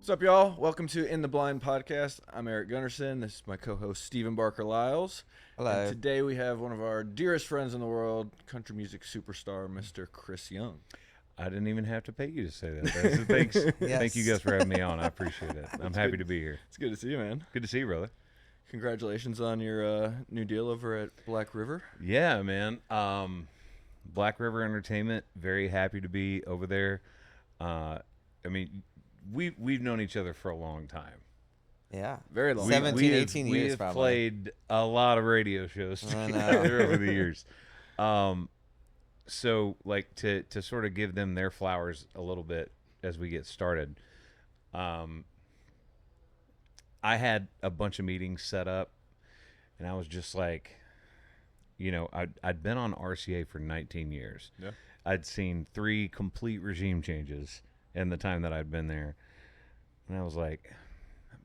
What's up, y'all? Welcome to In the Blind podcast. I'm Eric Gunnarsson. This is my co-host, Stephen Barker Lyles. Hello. And today we have one of our dearest friends in the world, country music superstar, Mr. Chris Young. I didn't even have to pay you to say that. Thanks. Yes. Thank you guys for having me on. I appreciate it. I'm happy good. to be here. It's good to see you, man. Good to see you, brother. Congratulations on your new deal over at Black River. Yeah, man. Black River Entertainment, very happy to be over there. I mean, we've known each other for a long time. Yeah. Very long. 17, 18 we years have probably. played a lot of radio shows I together over the years. So like to sort of give them their flowers a little bit as we get started. I had a bunch of meetings set up, and I was just like, I'd been on RCA for 19 years. Yeah. I'd seen 3 complete regime changes in the time that I'd been there. And I was like,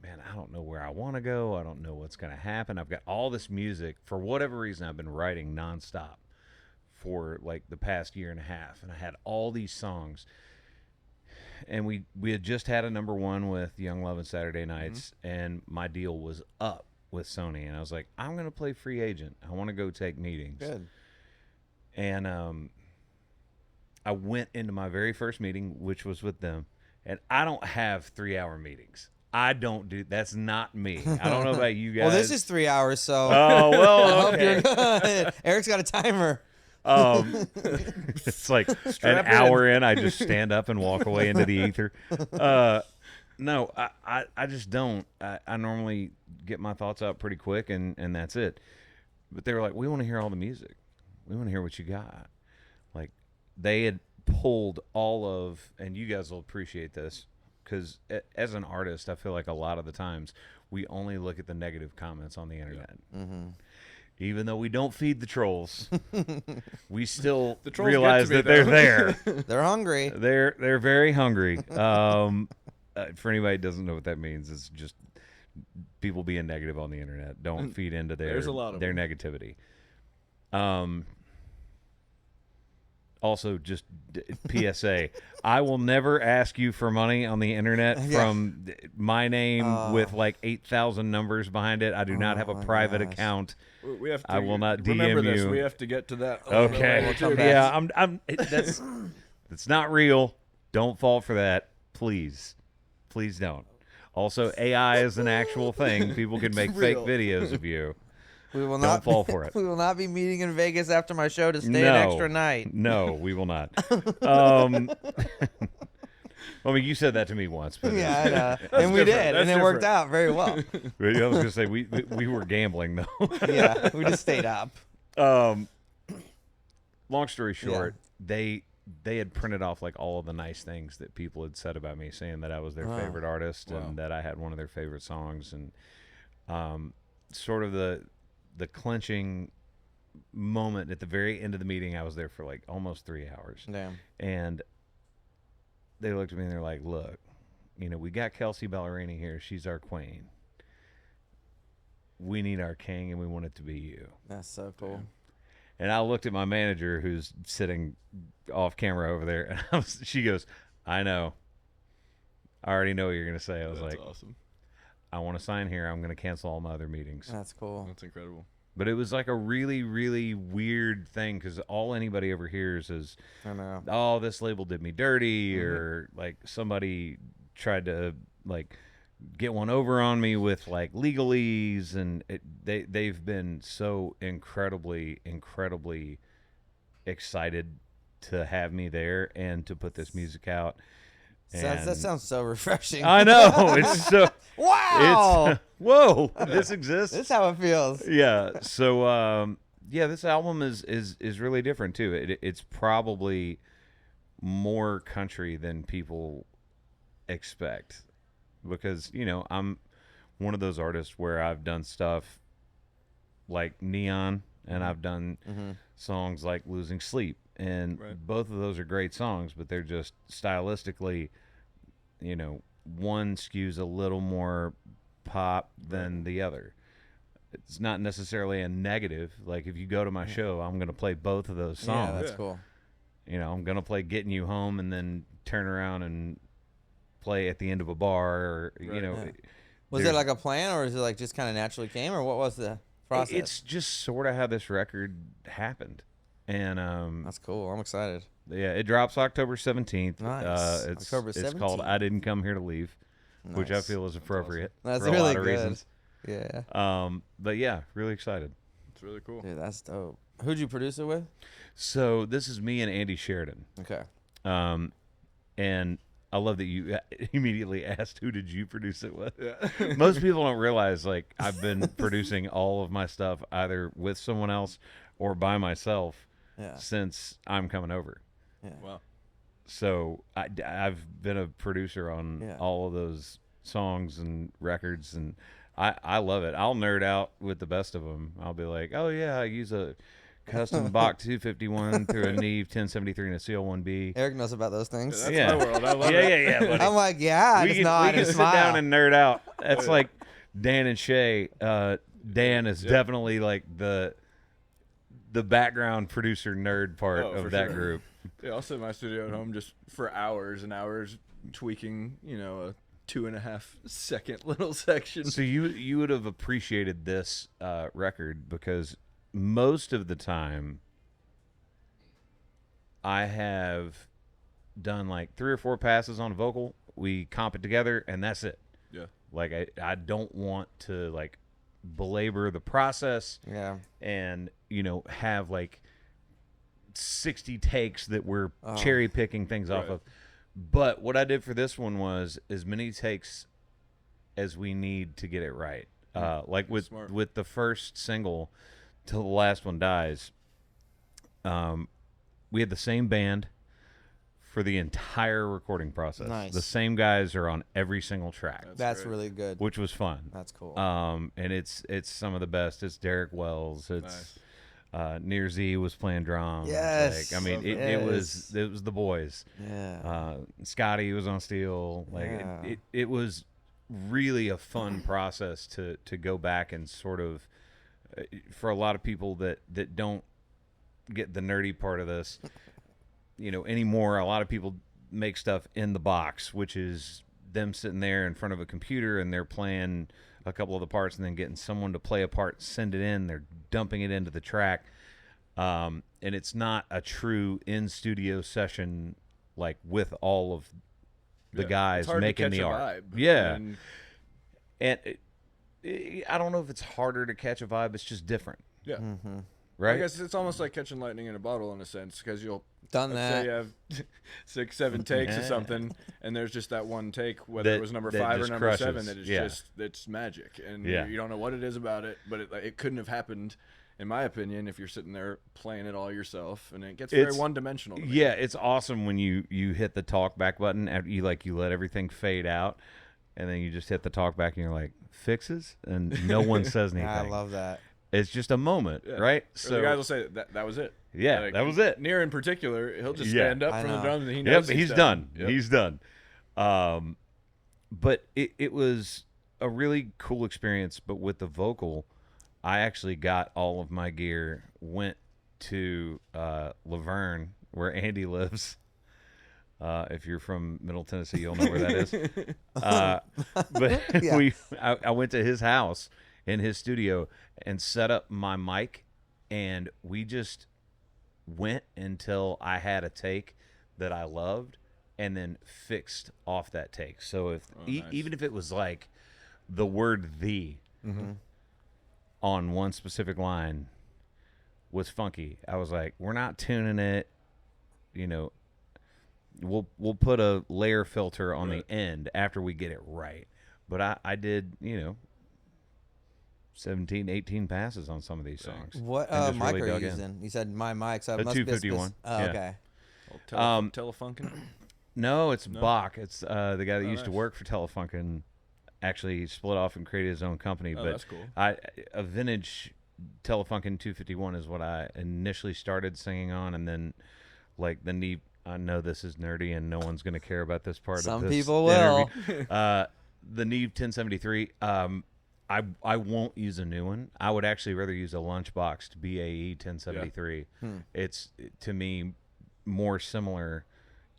man, I don't know where I want to go. I don't know what's going to happen. I've got all this music. For whatever reason, I've been writing nonstop for like the past year and a half. And I had all these songs. And we had just had a number 1 with Young Love and Saturday Nights. And my deal was up with Sony. And I was like, I'm going to play free agent. I want to go take meetings. Good. And I went into my very first meeting, which was with them, and I don't have 3-hour meetings. I don't do. That's not me. I don't know about you guys. Well, this is 3 hours, so Oh I well, hope okay. you're good. Eric's got a timer. It's like Strap an hour in, I just stand up and walk away into the ether. No, I just don't. I normally get my thoughts out pretty quick, and that's it. But they were like, we want to hear all the music. We want to hear what you got. Like, they had pulled all of, and you guys will appreciate this, because as an artist, I feel like a lot of the times we only look at the negative comments on the internet. Yeah. Mm-hmm. Even though we don't feed the trolls, we still The trolls realize get to that me, they're though. there. They're hungry. They're very hungry. For anybody who doesn't know what that means, it's just people being negative on the internet. Don't feed into There's a lot of their them. negativity. Also, just PSA, I will never ask you for money on the internet Yeah. from my name with like 8,000 numbers behind it. I do not have a my private gosh. account. We have to, I will not remember DM this. you. We have to get to that. Okay. We'll come back. Yeah, that's not real. Don't fall for that. Please don't. Also, AI is an actual thing. People can make fake real. videos of you. We will Don't not fall for it. We will not be meeting in Vegas after my show to stay No. an extra night. No, we will not. I mean, you said that to me once, but Yeah, I know. And we different. did, That's and it worked different. out very well. I was gonna say we were gambling though. Yeah, we just stayed up. Long story short, they had printed off like all of the nice things that people had said about me, saying that I was their Wow. favorite artist Wow. and that I had one of their favorite songs, and sort of the clinching moment at the very end of the meeting. I was there for like almost 3 hours, Damn. and they looked at me and they're like, "Look, we got Kelsey Ballerini here. She's our queen. We need our king, and we want it to be you." That's so cool. And I looked at my manager, who's sitting off camera over there, and she goes, "I know. I already know what you're going to say." I was That's like, awesome. "I want to sign here. I'm going to cancel all my other meetings." That's cool. That's incredible. But it was like a really, really weird thing, because all anybody ever hears is, I know. "Oh, this label did me dirty," or like somebody tried to like get one over on me with like legalese, and they've been so incredibly excited to have me there and to put this music out. That And sounds so refreshing. I know, it's so Wow. it's whoa, this exists. This is how it feels. Yeah. So this album is really different too. It's probably more country than people expect, because I'm one of those artists where I've done stuff like Neon, and I've done songs like Losing Sleep, and Right. both of those are great songs, but they're just stylistically, one skews a little more pop than the other. It's not necessarily a negative. Like, if you go to my show, I'm going to play both of those Yeah, songs. that's Yeah. cool. I'm going to play Getting You Home and then turn around and play at the end of a bar, or you Right. know. Yeah. Was there's- it like a plan, or is it like just kind of naturally came, or what was the process? It's just sort of how this record happened, and That's cool. I'm excited. yeah, it drops October 17th. Nice. It's October it's called 17th. "I Didn't Come Here to Leave," which I Nice. feel is appropriate. That's for a really lot of good. reasons. Yeah. But yeah, really excited. It's really cool. Dude, that's dope. Who'd you produce it with? So this is me and Andy Sheridan. Okay. And I love that you immediately asked, who did you produce it with? Yeah. Most people don't realize, like, I've been producing all of my stuff either with someone else or by myself Yeah. since I'm coming over. Yeah. Wow. So I've been a producer on Yeah. all of those songs and records, and I love it. I'll nerd out with the best of them. I'll be like, oh, yeah, I use a custom Bach 251 through a Neve 1073 and a CL1B. Eric knows about those things. That's Yeah. my world. I love Yeah, it. yeah, yeah, buddy. I'm like, yeah, we just can, nod we and can sit smile. down and nerd out. That's like Dan and Shay. Dan is definitely like the background producer nerd part Oh, of for that sure. group. Yeah, I'll sit in my studio at home just for hours and hours tweaking, a 2.5 second little section. So you would have appreciated this record because most of the time I have done like 3 or 4 passes on a vocal. We comp it together and that's it. Yeah. Like I don't want to like belabor the process Yeah. and have like 60 takes that we're Oh. cherry picking things off Right. of. But what I did for this one was as many takes as we need to get it right. Like with Smart. with the first single till the last one dies, we had the same band for the entire recording process. Nice. The same guys are on every single track, That's great. really good. which was fun. That's cool. And it's some of the best. It's Derek Wells. It's Nice. Near Z was playing drums. Yes. Like, I mean, Love it that. was the boys. yeah. Scotty was on steel. Like Yeah. it was really a fun process to go back and sort of for a lot of people that don't get the nerdy part of this anymore. A lot of people make stuff in the box, which is them sitting there in front of a computer and they're playing a couple of the parts and then getting someone to play a part, send it in, they're dumping it into the track, and it's not a true in studio session like with all of the Yeah. guys It's hard to making catch the a art. vibe. Yeah. And And I don't know if it's harder to catch a vibe. It's just different, yeah. Mm-hmm. right? I guess it's almost like catching lightning in a bottle in a sense, because you'll Done let's say that. you have 6, 7 takes Yeah. or something, and there's just that one take, whether That- it was number that 5 or just number 7, crushes. that is Yeah. just it's magic, and Yeah. you don't know what it is about it, but it couldn't have happened, in my opinion, if you're sitting there playing it all yourself, and it gets very It's- one-dimensional. To me. Yeah, it's awesome when you hit the talk back button after you let everything fade out, and then you just hit the talk back and you're like fixes, and no one says anything. I love that. It's just a moment, Yeah. right? Or the guys will say that was it. Yeah, Like, that was it. Near in particular, he'll just Yeah. stand up I from the know. drums and he Yep, knows he's done. Yep. He's done. But it was a really cool experience. But with the vocal, I actually got all of my gear, went to Laverne, where Andy lives. If you're from Middle Tennessee, you'll know where that is. But Yeah. I went to his house in his studio and set up my mic, and we just went until I had a take that I loved, and then fixed off that take. So if nice. even if it was like the word "the" on one specific line was funky, I was like, we're not tuning it. We'll put a layer filter on Right. the end after we get it right. But I did 17, 18 passes on some of these songs. What and just mic really are dug you in. using? You said my mic, so it A must be 251, Oh, yeah. okay. Telefunken. No, it's Bach. It's the guy that used to nice. work for Telefunken. Actually split off and created his own company. Oh, but that's cool. a vintage Telefunken 251 is what I initially started singing on, and then like the Neve. I know this is nerdy, and no one's going to care about this part Some of this people will. interview. The Neve 1073. I won't use a new one. I would actually rather use a Lunchbox BAE 1073. It's to me more similar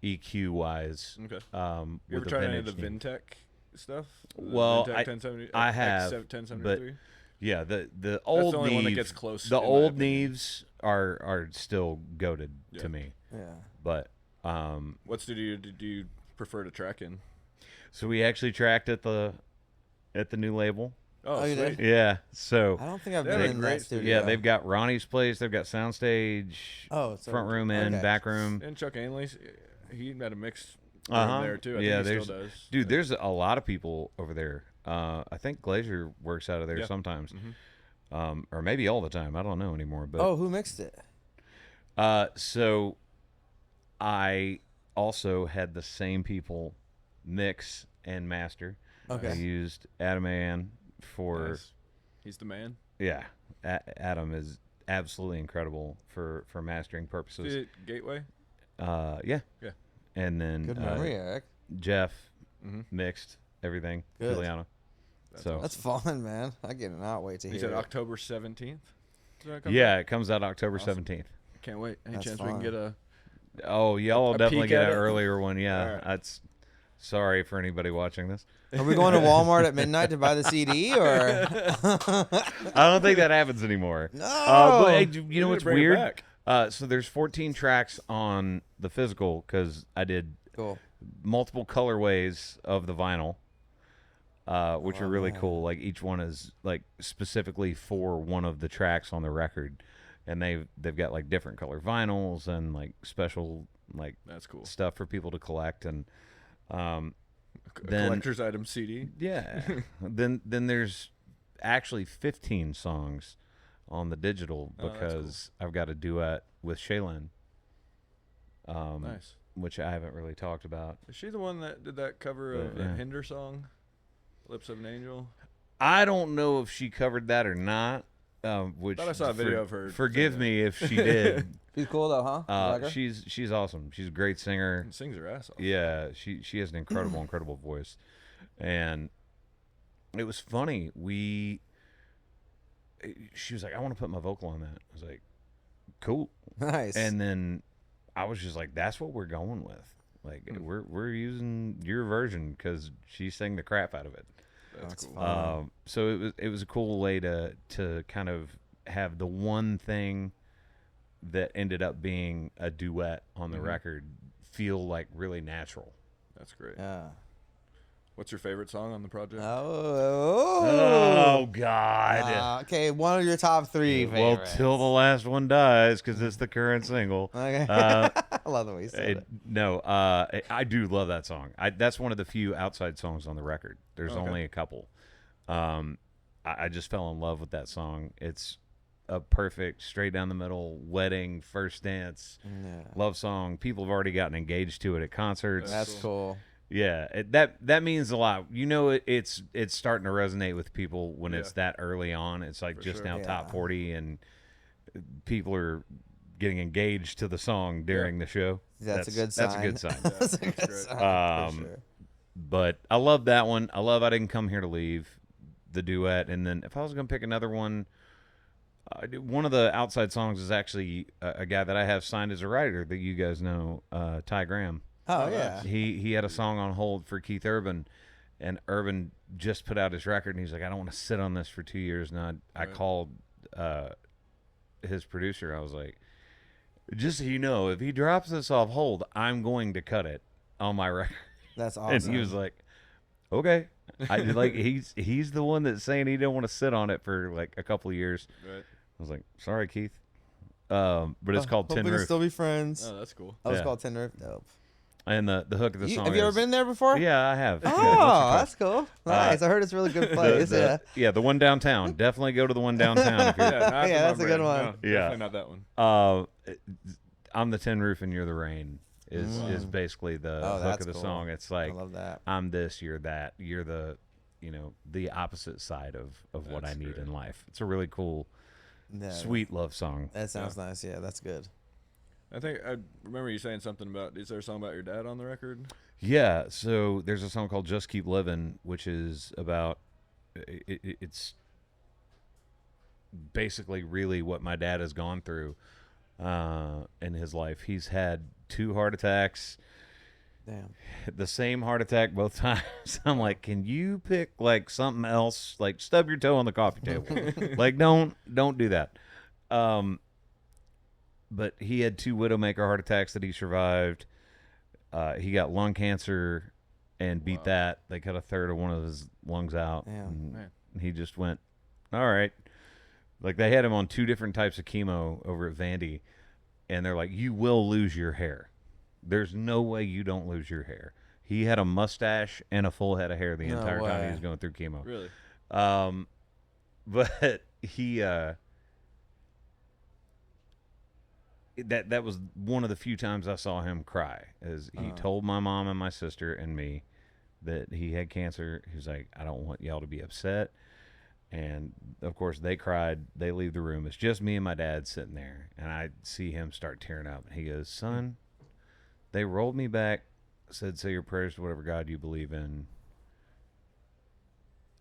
EQ wise. Okay. With You ever a tried any of the vintage theme. Vintech stuff? Well, Vintech I- 1070, I have, 1073. Yeah, the old the only one that Neves, gets close, the in my old opinion. Neves are still goated Yeah. to me. Yeah. But What studio do you prefer to track in? so we actually tracked at the new label. Oh, you sweet. did? Yeah. So I don't think I've They been have a in great that studio. yeah, they've got Ronnie's place. They've got soundstage, Oh, so front room in, okay. back room. And Chuck Ainley's, he had a mixed room Uh-huh. there too. I Yeah, think he there's still does. dude. There's a lot of people over there. I think Glazier works out of there Yeah. sometimes, Mhm. or maybe all the time. I don't know anymore. But Oh, who mixed it? so I also had the same people mix and master. Okay. I used Adam Ann for Nice. He's the man. yeah. Adam is absolutely incredible for mastering purposes. See it, Gateway. Yeah. Yeah. And then Good memory, Eric. Jeff Mhm. mixed everything. Good. Juliana. That's So That's fun, man. I cannot wait to He hear said it. October 17th. yeah, it comes out October Awesome. 17th. Can't wait. Any That's chance we can fun. get a? Oh, y'all will A definitely peek get at an it? earlier one. Yeah, All right. that's sorry for anybody watching this. Are we going to Walmart at midnight to buy the CD or? I don't think that happens anymore. No. But hey, you We know need what's to bring it weird? back. So there's 14 tracks on the physical because I did Cool. multiple colorways of the vinyl, which Oh, are really man. cool. Like each one is like specifically for one of the tracks on the record, and they've got like different color vinyls and like special like That's cool. stuff for people to collect and A then- collector's item CD. yeah. then there's actually 15 songs on the digital Oh, that's cool. because I've got a duet with Shaylin. Nice. Which I haven't really talked about. Is she the one that did that cover of Yeah. a Hinder song, "Lips of an Angel"? I don't know if she covered that or not. Which Thought I saw a video of her Forgive singing me if she did. She's cool though, huh? You like her? She's awesome. She's a great singer. And sings her ass off. Yeah, she has an incredible voice, and it was funny. She was like, "I want to put my vocal on that." I was like, "Cool," Nice. and then I was just like, "That's what we're going with. Like, we're using your version because she sang the crap out of it." That's cool. fun. So it was a cool way to kind of have the one thing that ended up being a duet on the record feel like really natural. That's great. Yeah. What's your favorite song on the project? Oh. God. Okay, one of your top three Well, favorites. till the last one dies, because it's the current single. Okay. Uh, I love the way you said it. No, I do love that song. That's one of the few outside songs on the record. There's Okay. only a couple. I just fell in love with that song. It's a perfect, straight down the middle, wedding, first dance, Yeah. love song. People have already gotten engaged to it at concerts. That's cool. Yeah, that means a lot. You know, it's starting to resonate with people when it's that early on. It's like For just sure. now top Yeah. 40, and people are getting engaged to the song during the show. That's a good sign. That's a good sign. That's a That's good great. sign. Um, for sure. But I love that one. I love I Didn't Come Here to Leave, the duet. And then if I was going to pick another one, one of the outside songs is actually a guy that I have signed as a writer that you guys know, Ty Graham. Oh, yeah. He had a song on hold for Keith Urban, and Urban just put out his record, and he's like, I don't want to sit on this for 2 years. And I Right. called his producer. I was like, just so you know, if he drops this off hold, I'm going to cut it on my record. That's And awesome. he was like, okay. I like he's the one that's saying he didn't want to sit on it for like a couple of years. Right. I was like, sorry, Keith. But it's called Hope Tin we can Roof. still be friends. Oh, that's cool. Oh, it's yeah. called Tin Roof. Dope. And the hook of the song Have you ever is- been there before? Yeah, I have. Oh, Yeah, what's it called? that's cool. Nice. I heard it's a really good The- place. the- Yeah. yeah, the one downtown. Definitely go to the one downtown. If you're, Yeah, not for Yeah, my that's a good brain. one. No, Yeah. definitely not that one. I'm the tin roof and you're the rain is basically the Oh, hook that's of the cool. song. It's I like love that. I'm this, you're that, you're the opposite side of what I That's need great. in life. It's a really cool, Yeah, sweet love song. That sounds nice. Yeah, that's good. I think I remember you saying something about. Is there a song about your dad on the record? Yeah, so there's a song called "Just Keep Living," which is about it's basically really what my dad has gone through in his life. He's had 2 heart attacks. Damn. The same heart attack both times. I'm like, can you pick like something else? Like stub your toe on the coffee table. Like don't do that. But he had 2 Widowmaker heart attacks that he survived. He got lung cancer and beat that. They cut a third of one of his lungs out. Damn. Man. And he just went, all right. Like they had him on 2 different types of chemo over at Vandy, and they're like, you will lose your hair. There's no way you don't lose your hair. He had a mustache and a full head of hair the No entire time he way. was going through chemo. Really? But he that was one of the few times I saw him cry. As he told my mom and my sister and me that he had cancer. He was like, I don't want y'all to be upset. And of course they cried. They leave the room. It's just me and my dad sitting there, and I see him start tearing up. And he goes, son, they rolled me back, said, say your prayers to whatever God you believe in.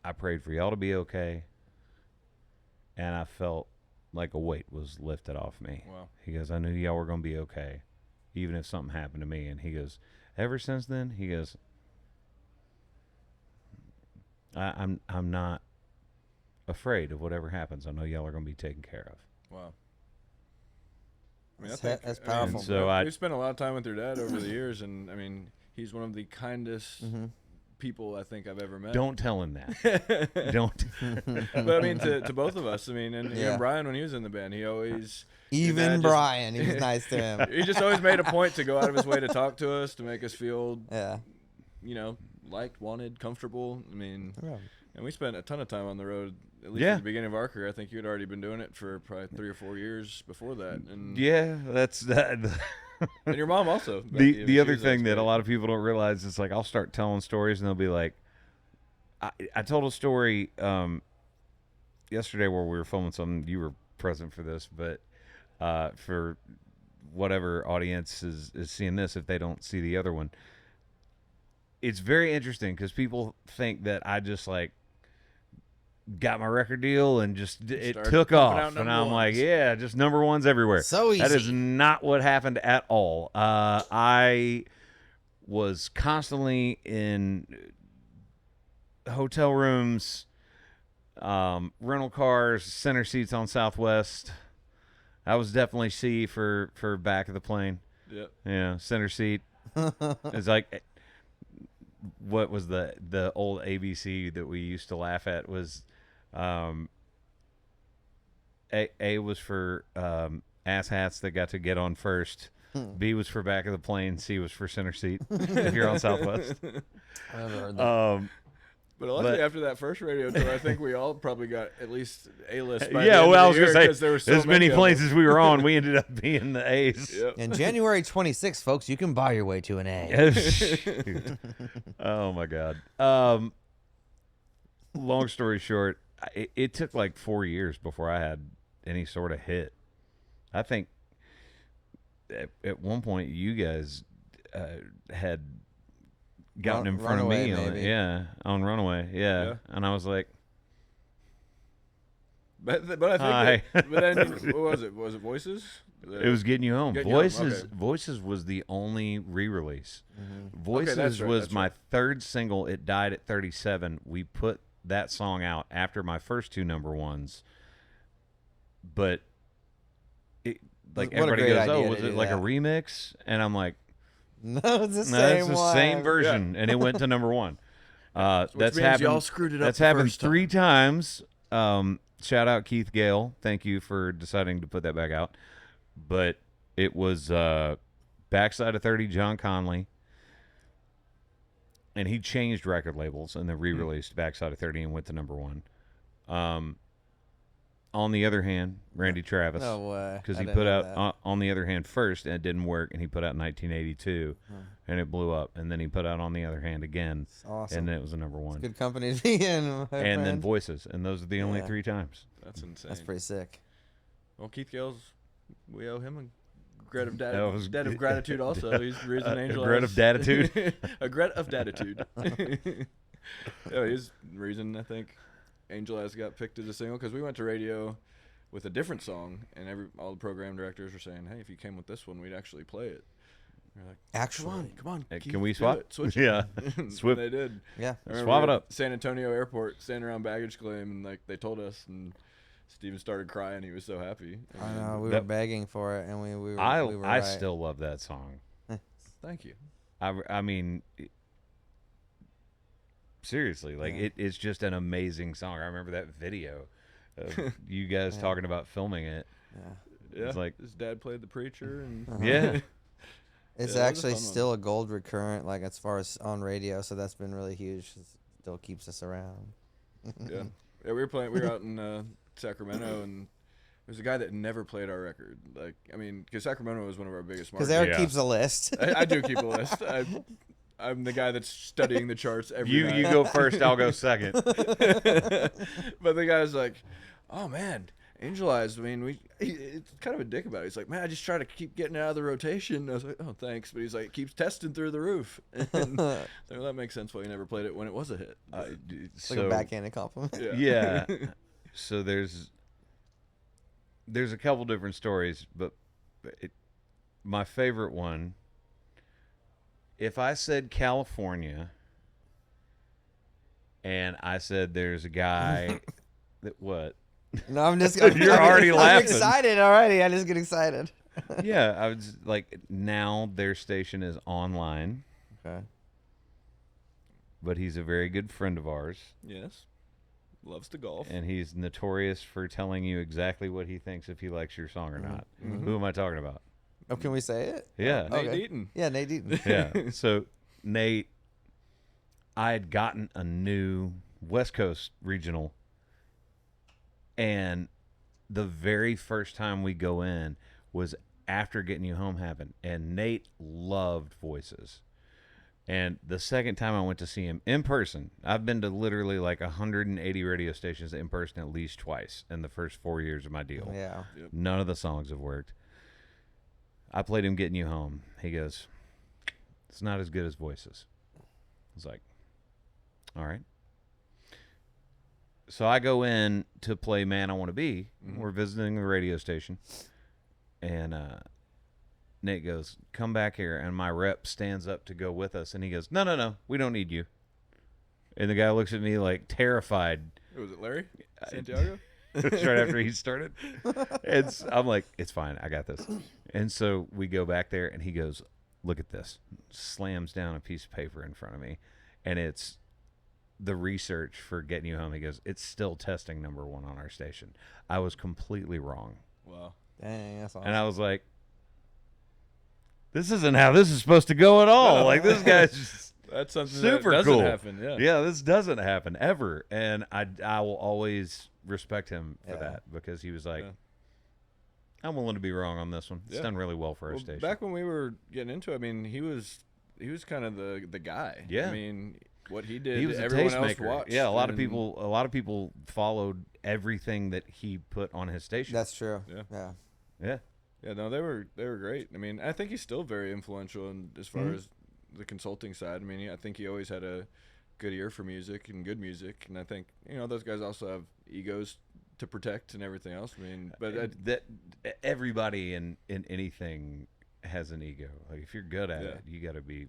I prayed for y'all to be okay, and I felt like a weight was lifted off me. Wow. He goes, I knew y'all were going to be okay, even if something happened to me. And he goes, ever since then, he goes, I'm not afraid of whatever happens. I know y'all are going to be taken care of. Wow. I mean, That's powerful. And so we spent a lot of time with your dad over the years, and I mean, he's one of the kindest people I think I've ever met. Don't tell him that. Don't. But I mean, to both of us, I mean, and Yeah. even Brian when he was in the band, he always Even Dad just- Brian, he was nice to him. he just always made a point to go out of his way to talk to us, to make us feel, Yeah. you know, liked, wanted, comfortable. I mean, Yeah. and we spent a ton of time on the road. At least Yeah. at the beginning of our career, I think you had already been doing it for probably 3 or 4 years before that. And Yeah, that's that. and your mom also. Becky, I The mean, other she was thing that a great. lot of people don't realize is like I'll start telling stories and they'll be like, I told a story yesterday where we were filming something. You were present for this, but for whatever audience is seeing this, if they don't see the other one, it's very interesting because people think that I just like got my record deal and just it Started took pumping out off, and number I'm like, ones. yeah, just number ones everywhere. So That is easy. not what happened at all. I was constantly in hotel rooms, rental cars, center seats on Southwest. I was definitely C for back of the plane. Yep. Yeah, center seat. It's like what was the old ABC that we used to laugh at was A was for ass hats that got to get on first. B was for back of the plane. C was for center seat if you're on Southwest. I never heard that. But luckily, But- after that first radio tour, I think we all probably got at least A-list. By Yeah, the end well, I of was the gonna year say 'cause there were so as many of them. planes as we were on, we ended up being the A's. Yep. And January 26th, folks, you can buy your way to an A. Oh my God. Long story short, it took like 4 years before I had any sort of hit. I think at one point you guys had gotten in front Runaway, of me, maybe. on Runaway, Yeah. and I was like, But I think Hi. that, but then what was it? Was it Voices? it was Getting You Home. Getting You Home, Voices, okay. Voices was the only re-release. Mm-hmm. Voices that's right, was that's my right. third single. It died at 37. We put that song out after my first 2 number ones, but it like What a everybody great goes, "Oh, idea was to it do like a that." remix?" And I'm like, No, it's the "No, same it's the one. same version," and it went to number 1. That's means happened. y'all screwed it up That's the happened first time. 3 times. Shout out Keith Gale. Thank you for deciding to put that back out. But it was Backside of 30, John Conley. And he changed record labels and then re-released Backside of 30 and went to number 1. On the other hand, Randy Travis. No way. Because I he didn't put know out that. On the Other Hand first and it didn't work, and he put out in 1982 and it blew up, and then he put out On the Other Hand again, It's awesome. and then it was a number 1. Good company to be in, my And then friend. Voices, and those are the only Yeah. 3 times. That's insane. That's pretty sick. Well, Keith Gale's, we owe him a debt of, That was- debt of gratitude also. He's the reason A Angel grit has- of datitude? A grit of datitude. Yeah, he's the reason I think Angel Eyes got picked as a single, because we went to radio with a different song, and all the program directors were saying, hey, if you came with this one, we'd actually play it. We're like, Actually, come on. Hey, Keith, can we do swap? it, switch. Yeah. And Swip. They did. yeah. I remember Swap it we were up. at San Antonio Airport, standing around baggage claim, and like they told us, and Steven started crying. He was so happy. I know we were That- begging for it, and we were. I we were I right. still love that song. Thank you. I mean, seriously, like Yeah. it's just an amazing song. I remember that video of you guys Yeah. talking about filming it. Yeah. Yeah. It's like- his dad played the preacher, and Uh-huh. Yeah. It's Yeah, that was a actually fun one. still a gold recurrent, like as far as on radio. So that's been really huge. It still keeps us around. yeah. We were out in Sacramento, and there's a guy that never played our record. Like, I mean, because Sacramento was one of our biggest Because markets. Eric Yeah. keeps a list. I do keep a list. I'm the guy that's studying the charts every You night. you go first, I'll go second. But the guy's like, "Oh man, Angel Eyes. I mean, it's kind of a dick about it. He's like, man, I just try to keep getting out of the rotation." I was like, "Oh, thanks." But he's like, keeps testing through the roof. And so that makes sense why you never played it when it was a hit. It's like a backhanded compliment. Yeah. So there's a couple different stories, but my favorite one. If I said California, and I said there's a guy that what? No, I'm just. You're already I'm laughing. excited already. I just get excited. Yeah, I was like, now their station is online, Okay. but he's a very good friend of ours, Yes, loves to golf. and he's notorious for telling you exactly what he thinks if he likes your song or not. Mhm. Who am I talking about? Oh, can we say it? Yeah. Nate Okay. Deaton. Yeah, Nate Deaton. Yeah. So Nate, I had gotten a new West Coast regional, and the very first time we go in was after Getting You Home happened, and Nate loved Voices. And the second time I went to see him in person, I've been to literally like 180 radio stations in person at least twice in the first 4 years of my deal. Yeah. None of the songs have worked. I played him Getting You Home. He goes, it's not as good as Voices. I was like, all right. So I go in to play Man I Want to Be. Mhm. We're visiting the radio station. And Nate goes, come back here. And my rep stands up to go with us. And he goes, no, we don't need you. And the guy looks at me like terrified. Was it Larry Santiago? It's right after he started. I'm like, it's fine. I got this. And so we go back there, and he goes, look at this. Slams down a piece of paper in front of me, and it's the research for Getting You Home. He goes, it's still testing #1 on our station. I was completely wrong. Wow. Dang, that's awesome. And I was like, this isn't how this is supposed to go at all. No. Like, this guy's just That's something super that doesn't cool. happen. Yeah. Yeah, this doesn't happen ever. And I will always respect him for Yeah. that, because he was like, Yeah. I'm willing to be wrong on this one. It's Yeah. done really well for our Well, station. back when we were getting into it, I mean, he was kind of the guy. Yeah. I mean, what he did, he was a everyone else tastemaker. watched. Yeah, a lot of and- people followed everything that he put on his station. That's true. Yeah. Yeah. yeah. Yeah, no, they were great. I mean, I think he's still very influential in as far Mhm. as the consulting side. I mean, I think he always had a good ear for music and good music, and I think those guys also have egos to protect and everything else. I mean, but that everybody in anything has an ego. Like, if you're good at Yeah. it, you got to be.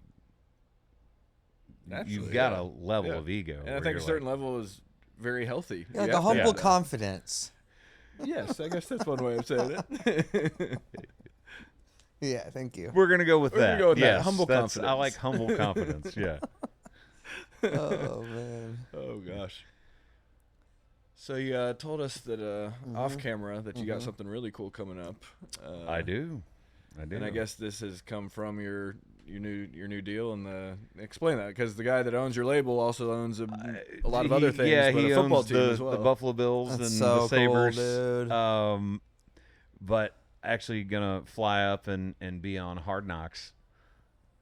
Naturally, You've got yeah. a level Yeah. of ego. and I where think you're a certain level is very healthy. Yeah, like You a have to humble have that. confidence. Yes, I guess that's one way of saying it. Yeah, thank you. We're gonna go with We're gonna that. go with that. Yes, Humble that's- I confidence. like humble confidence. Yeah. Oh man. Oh gosh. So you told us that off camera that you got something really cool coming up. I do. And I guess this has come from your new deal. And explain that, because the guy that owns your label also owns a lot of other things. Yeah, but he a football owns team the, as well. the Buffalo Bills That's and so the cool, Sabres. dude. But actually gonna fly up and be on Hard Knocks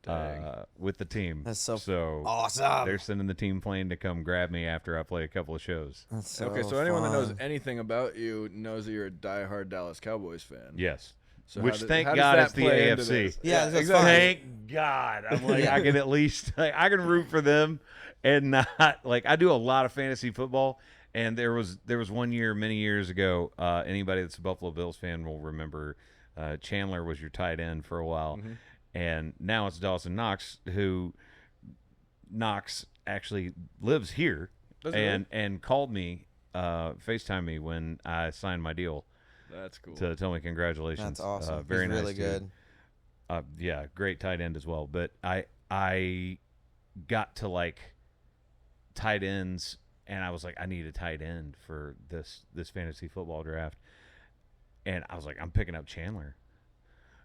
Dang. with the team. That's so so Awesome. they're sending the team plane to come grab me after I play a couple of shows. That's so Okay, so anyone that knows fun. anything about you knows that you're a diehard Dallas Cowboys fan. Yes. So Which, how does- thank how does God, that it's the play into AFC. this? Yeah, that's exactly. fine. Thank God. I'm like, I can at least I can root for them and not like, I do a lot of fantasy football, and there was one year many years ago, anybody that's a Buffalo Bills fan will remember, Chandler was your tight end for a while. Mhm. and now it's Dawson Knox, who Knox actually lives here, Does he and called me, FaceTime me when I signed my deal That's cool. to tell me congratulations. That's awesome. Very He's nice really dude. good. Yeah, great tight end as well. But I got to like tight ends, and I was like, I need a tight end for this fantasy football draft, and I was like, I'm picking up Chandler.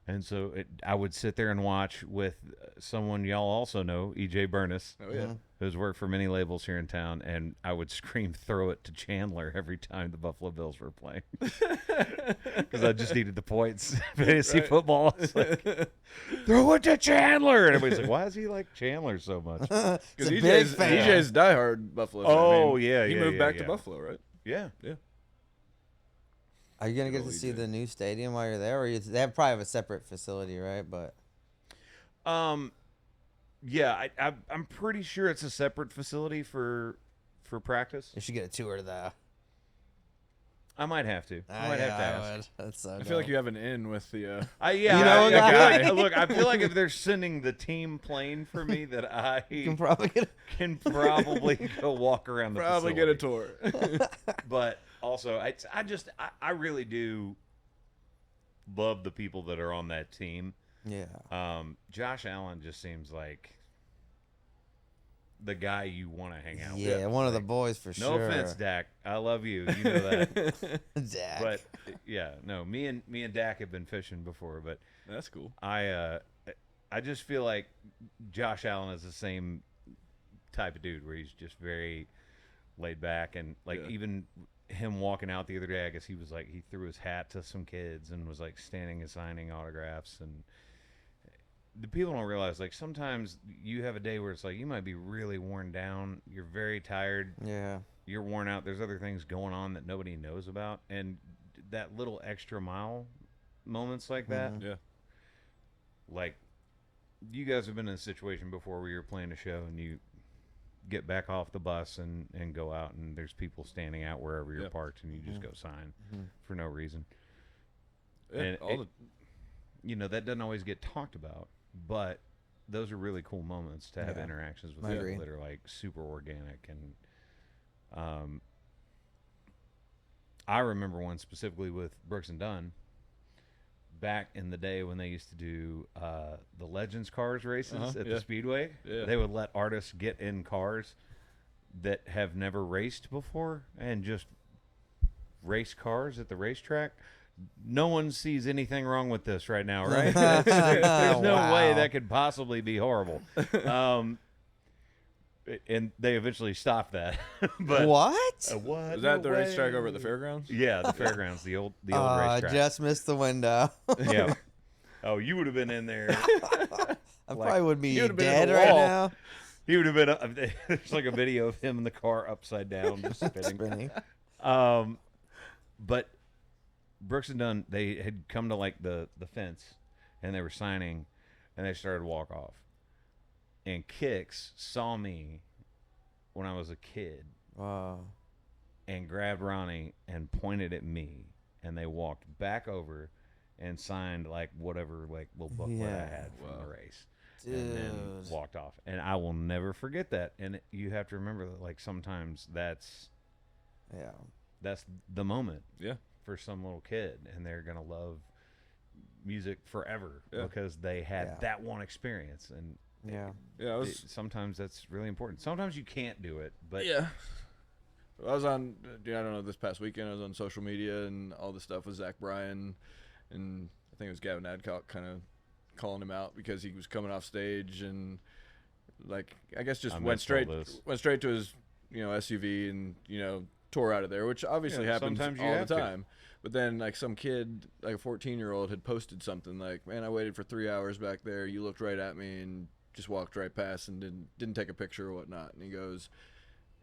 And so I would sit there and watch with someone y'all also know, EJ Burness, Oh yeah. who's worked for many labels here in town, and I would scream, throw it to Chandler every time the Buffalo Bills were playing. Because I just needed the points. Fantasy football. It's like, throw it to Chandler! And everybody's like, why is he like Chandler so much? Because He's a big EJ's, fan. EJ's diehard Buffalo fan. Oh, yeah, He yeah, moved yeah, back yeah. to Buffalo, right? Yeah. Are you gonna Good get to old see EJ. the new stadium while you're there, or they have probably have a separate facility, right? But Yeah, I'm pretty sure it's a separate facility for practice. you should get a tour though. I might have to. I might have to ask. That's so I feel like you have an in with the. Yeah, You know I a guy? feel like, look, I feel like if they're sending the team plane for me, that I You can probably get. can probably go walk around the Probably get a facility. tour. But also, I really do love the people that are on that team. Yeah. Josh Allen just seems like the guy you want to hang out Yeah, with. one of the boys for No sure. offense, Dak. I love you. You know that. Dak. But yeah, no. Me and Dak have been fishing before, but That's cool. I just feel like Josh Allen is the same type of dude where he's just very laid back, and like Yeah. even him walking out the other day, I guess he was like, he threw his hat to some kids and was like standing and signing autographs. And the people don't realize, like, sometimes you have a day where it's like you might be really worn down, you're very tired, Yeah. you're worn out, there's other things going on that nobody knows about, and that little extra mile moments like that, Mhm. Yeah. like, you guys have been in a situation before where you're playing a show and you get back off the bus and go out, and there's people standing out wherever you're Yeah. parked, and you just go sign Mhm. for no reason. Yeah, And all it- you know, that doesn't always get talked about, but those are really cool moments to have Yeah. interactions with I people agree. that are like super organic. And I remember one specifically with Brooks and Dunn back in the day when they used to do the Legends Cars races at yeah. the Speedway. Yeah. They would let artists get in cars that have never raced before and just race cars at the racetrack. No one sees anything wrong with this right now, right? There's no way Wow. that could possibly be horrible. And they eventually stopped that. But What? what? Is that No the racetrack way. over at the fairgrounds? Yeah, the fairgrounds, the old I racetrack. just missed the window. Yeah. Oh, you would have been in there. I probably would be you would've been in dead the right wall. now. He would have been. There's like a video of him in the car upside down, just spinning. Spinning. But Brooks and Dunn, they had come to like the fence, and they were signing, and they started to walk off. And Kix saw me when I was a kid Wow. and grabbed Ronnie and pointed at me, and they walked back over and signed like whatever like little booklet I Yeah. had from Wow. the race. Dude. And then walked off. And I will never forget that. And you have to remember that, like, sometimes that's Yeah. the moment Yeah. for some little kid, and they're gonna love music forever Yeah. because they had Yeah. that one experience. And Yeah. Yeah, I was. sometimes that's really important. Sometimes you can't do it, but Yeah. I was on, I don't know, this past weekend I was on social media and all this stuff with Zach Bryan, and I think it was Gavin Adcock kind of calling him out because he was coming off stage and, like, I guess just I went missed all straight this. to his, SUV and, tore out of there, which obviously Yeah, happens sometimes you all have the to. time. But then, like, some kid, like a 14-year-old, had posted something like, "Man, I waited for 3 hours back there. You looked right at me and just walked right past and didn't take a picture or whatnot." And he goes,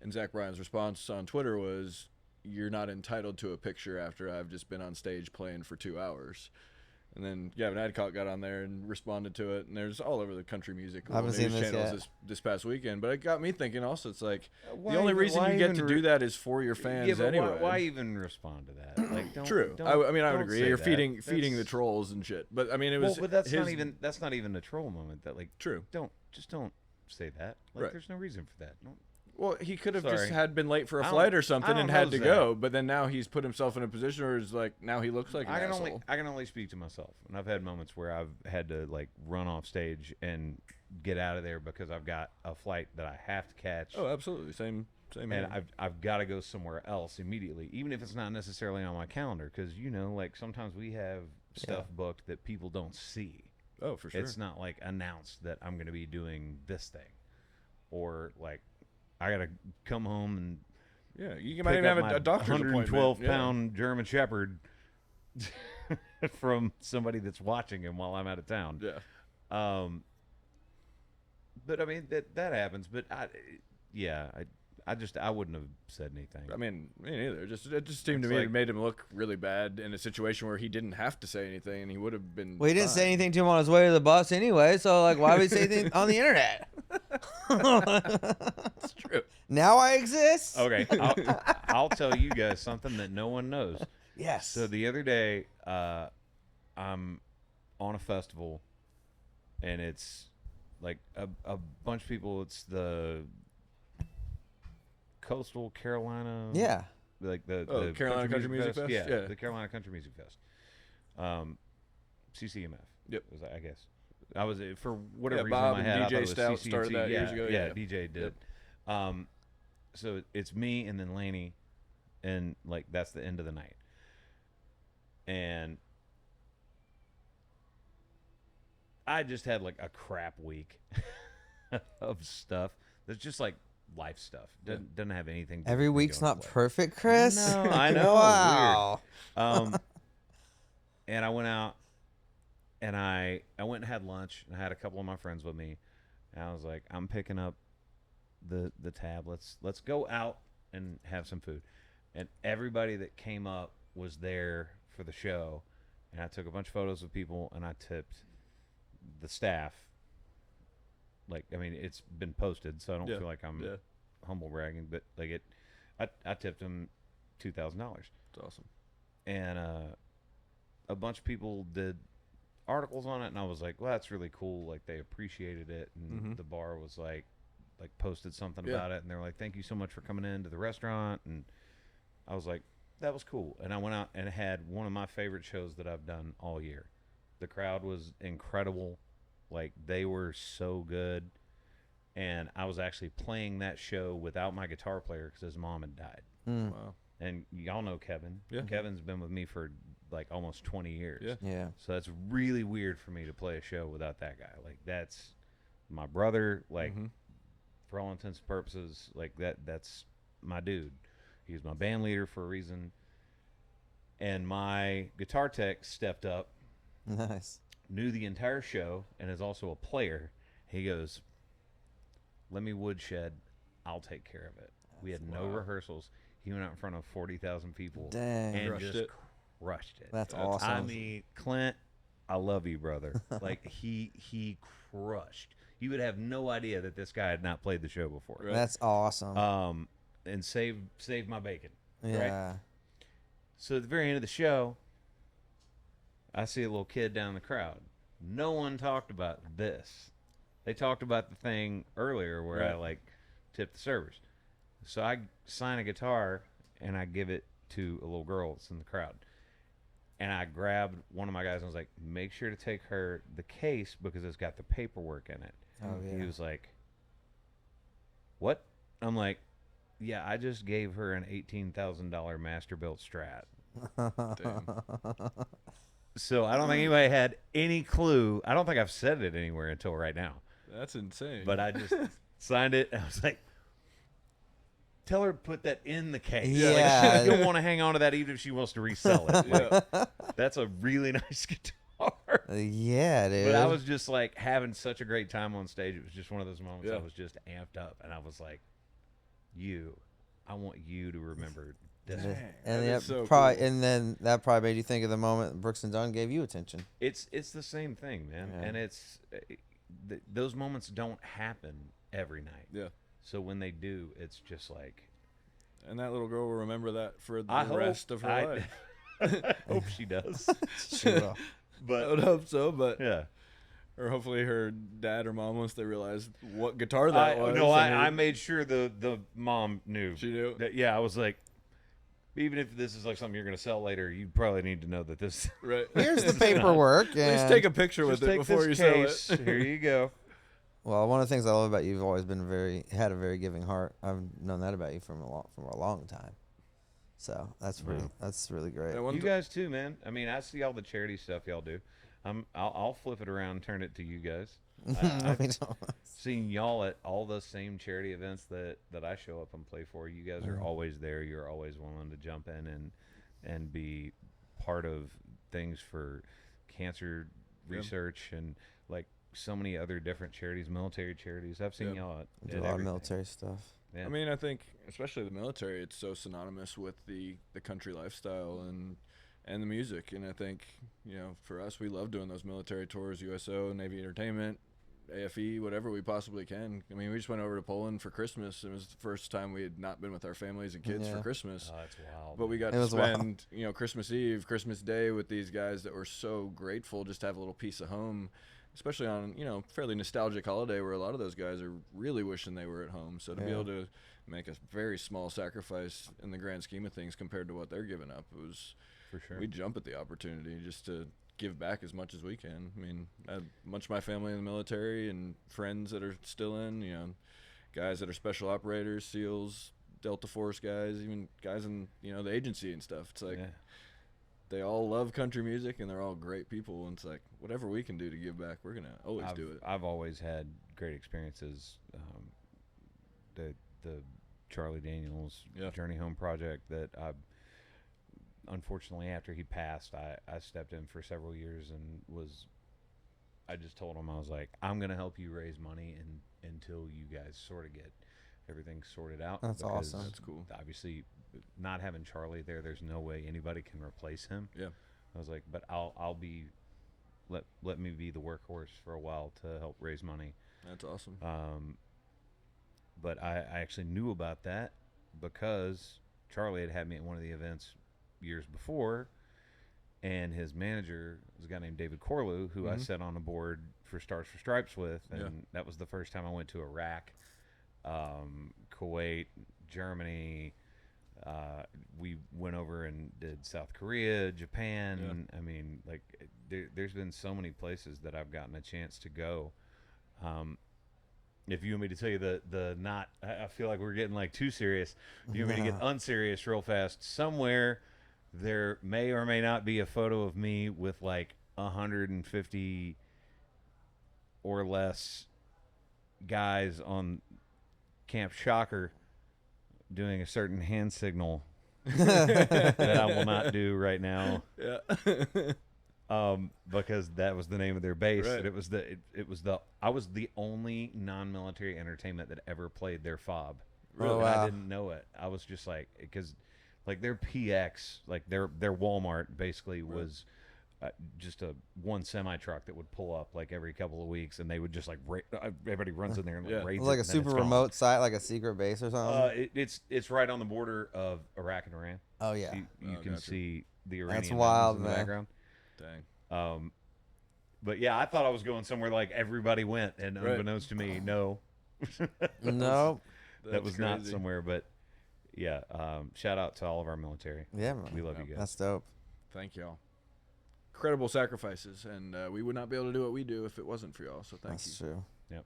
and Zach Bryan's response on Twitter was, "You're not entitled to a picture after I've just been on stage playing for 2 hours." And then Gavin Adcock got on there and responded to it, and there's all over the country music I haven't news seen this channels yet. this past weekend. But it got me thinking. Also, it's like Why the only even- reason why you get even to re- do that is for your fans Yeah, but anyway. why even respond to that? Like, don't, True. Don't, I mean, I would don't agree. say You're that. feeding the That's- trolls and shit. But I mean, it Well, was. but that's his, not even the troll moment. That like, true. don't say that. Like, Right. there's no reason for that. Don't, Well, he could have just Sorry. had been late for a I flight don't- or something I and don't had knows to that. go. But then now he's put himself in a position where it's like now he looks like an I can asshole. only speak to myself, and I've had moments where I've had to like run off stage and get out of there because I've got a flight that I have to catch. Oh, absolutely. Same. And here. I've got to go somewhere else immediately, even if it's not necessarily on my calendar, because like sometimes we have stuff booked that people don't see. Oh, for sure. It's not like announced that I'm going to be doing this thing, or like I got to come home and Yeah, you might pick even up have my a doctor's appointment. 112-pound German Shepherd from somebody that's watching him while I'm out of town. Yeah. But I mean that happens. But I wouldn't have said anything. I mean, me neither. It just seemed to It's me like- it made him look really bad in a situation where he didn't have to say anything and he would have been. Well, he didn't say fine. anything to him on his way to the bus anyway, so like, why would he say anything on the internet? It's true. Now I exist. Okay, I'll tell you guys something that no one knows. Yes. So the other day, I'm on a festival, and it's like a bunch of people. It's the Coastal Carolina. Yeah. Like the Carolina Country Music Fest? Yeah, Yeah. the Carolina Country Music Fest. CCMF. Yep. Was I guess I was for whatever reason Bob in and my head. I DJ thought it was Stout CCMC. started that years ago, yeah. DJ did. Yep. So it's me and then Laney, and like that's the end of the night. And I just had like a crap week of stuff. That's just like life stuff. Doesn't have anything. to Every do with week's going not to play. perfect, Chris. No, I know. Wow. And I went out, and I went and had lunch, and I had a couple of my friends with me, and I was like, I'm picking up the tab. Let's go out and have some food. And everybody that came up was there for the show, and I took a bunch of photos of people, and I tipped the staff. Like, I mean, it's been posted, so I don't Yeah. feel like I'm Yeah. humble bragging, but like I tipped them $2,000. It's awesome. And a bunch of people did articles on it, and I was like, well, that's really cool. Like, they appreciated it, and the bar was like posted something Yeah. about it, and they were like, thank you so much for coming into the restaurant. And I was like, that was cool. And I went out and had one of my favorite shows that I've done all year. The crowd was incredible. Like, they were so good. And I was actually playing that show without my guitar player because his mom had died. Mm. Wow. And y'all know Kevin. Yeah. Kevin's been with me for like almost 20 years. Yeah. Yeah. So that's really weird for me to play a show without that guy. Like, that's my brother. Like, for all intents and purposes, like that's my dude. He's my band leader for a reason. And my guitar tech stepped up, Nice. knew the entire show, and is also a player. He goes, let me woodshed. I'll take care of it. We had no rehearsals. He went out in front of 40,000 people Dang. and Crushed just it. crushed it. That's awesome. I mean, Clint, I love you, brother. Like, he crushed. You would have no idea that this guy had not played the show before. Right. That's awesome. And saved my bacon. yeah. So at the very end of the show, I see a little kid down in the crowd. No one talked about this. They talked about the thing earlier where I Right. like tipped the servers. So I sign a guitar and I give it to a little girl that's in the crowd. And I grabbed one of my guys and was like, make sure to take her the case because it's got the paperwork in it. Oh, yeah. He was like, what? I'm like, yeah, I just gave her an $18,000 Masterbuilt Strat. Damn. So I don't think anybody had any clue. I don't think I've said it anywhere until right now. That's insane. But I just signed it, and I was like, tell her to put that in the case. Yeah. Like, she'll want to hang on to that even if she wants to resell it. Like, yeah. that's a really nice guitar. Yeah, dude. But I was just like having such a great time on stage. It was just one of those moments Yeah. I was just amped up, and I was like, I want you to remember desert. Dang, And that yeah, is so probably, cool. and then that probably made you think of the moment Brooks and Dunn gave you attention. It's the same thing, man, Yeah. and those moments don't happen every night. Yeah. So when they do, it's just like And that little girl will remember that for the I hope rest of her I life. hope she does. She will. I But would hope so, but yeah, or hopefully her dad or mom, once they realized what guitar that was. I and made sure the mom knew. She knew? Yeah, I was like, even if this is like something you're gonna sell later, you probably need to know that this. Right. Here's the It's not- paperwork. At least and- take a picture Just with it take before this you case. sell it. Here you go. Well, one of the things I love about you, you've always been had a very giving heart. I've known that about you from a long time. So that's really great. That one You t- guys too, man. I mean, I see all the charity stuff y'all do. I'll flip it around, and turn it to you guys. I've seen y'all at all the same charity events that I show up and play for. You guys are always there. You're always willing to jump in and be part of things for cancer research and like so many other different charities, military charities. I've seen Yep. y'all do at a lot of everything. military stuff. Yeah. I mean, I think especially the military, it's so synonymous with the country lifestyle and the music. And I think, for us, we love doing those military tours, USO, Navy Entertainment, AFE, whatever we possibly can. I mean, we just went over to Poland for Christmas. It was the first time we had not been with our families and kids for Yeah. Christmas. Oh, that's wild. But we got It to was wild. spend, Christmas Eve, Christmas Day with these guys that were so grateful just to have a little piece of home, especially on, fairly nostalgic holiday where a lot of those guys are really wishing they were at home. So to be Yeah. able to make a very small sacrifice in the grand scheme of things compared to what they're giving up, for sure. we jump at the opportunity just to give back as much as we can. I mean, I have much of my family in the military and friends that are still in, guys that are special operators, SEALs, Delta Force guys, even guys in, the agency and stuff. It's like Yeah. they all love country music and they're all great people. And it's like, whatever we can do to give back, we're going to always do it. I've always had great experiences. The Charlie Daniels Yeah. Journey Home project that unfortunately after he passed, I stepped in for several years and I just told him, I was like, I'm going to help you raise money until you guys sort of get everything sorted out. That's because awesome. That's cool. Obviously, not having Charlie there's no way anybody can replace him. Yeah. I was like, but I'll be let me be the workhorse for a while to help raise money. That's awesome. But I actually knew about that because Charlie had me at one of the events years before, and his manager was a guy named David Corlew, who I Mhm. sat on a board for Stars for Stripes with, and Yeah. that was the first time I went to Iraq, Kuwait, Germany. We went over and did South Korea, Japan. I mean, like, there's been so many places that I've gotten a chance to go. If you want me to tell you the not, I feel like we're getting like too serious. If you want me to get unserious real fast, somewhere there may or may not be a photo of me with like 150 or less guys on Camp Shocker doing a certain hand signal that I will not do right now. Yeah. Because that was the name of their base. Right. And I was the only non-military entertainment that ever played their fob. Really? Oh, And I wow. didn't know it. I was just like, because like their PX, like their Walmart basically was just a one semi truck that would pull up like every couple of weeks, and they would just like everybody runs in there and like Yeah. raids It's like it, a and then super it's gone. remote site, like a secret base or something. It's right on the border of Iraq and Iran. Oh yeah. You Oh, can gotcha. see the That's Iranian wild, mountains in the man. background. Dang. But yeah, I thought I was going somewhere like everybody went, and Right. unbeknownst to me, no, No. that That's was not crazy. somewhere. But yeah, shout out to all of our military. Yeah, man. We love you guys. That's dope. Thank y'all. Incredible sacrifices, and we would not be able to do what we do if it wasn't for y'all. So thank That's you. true.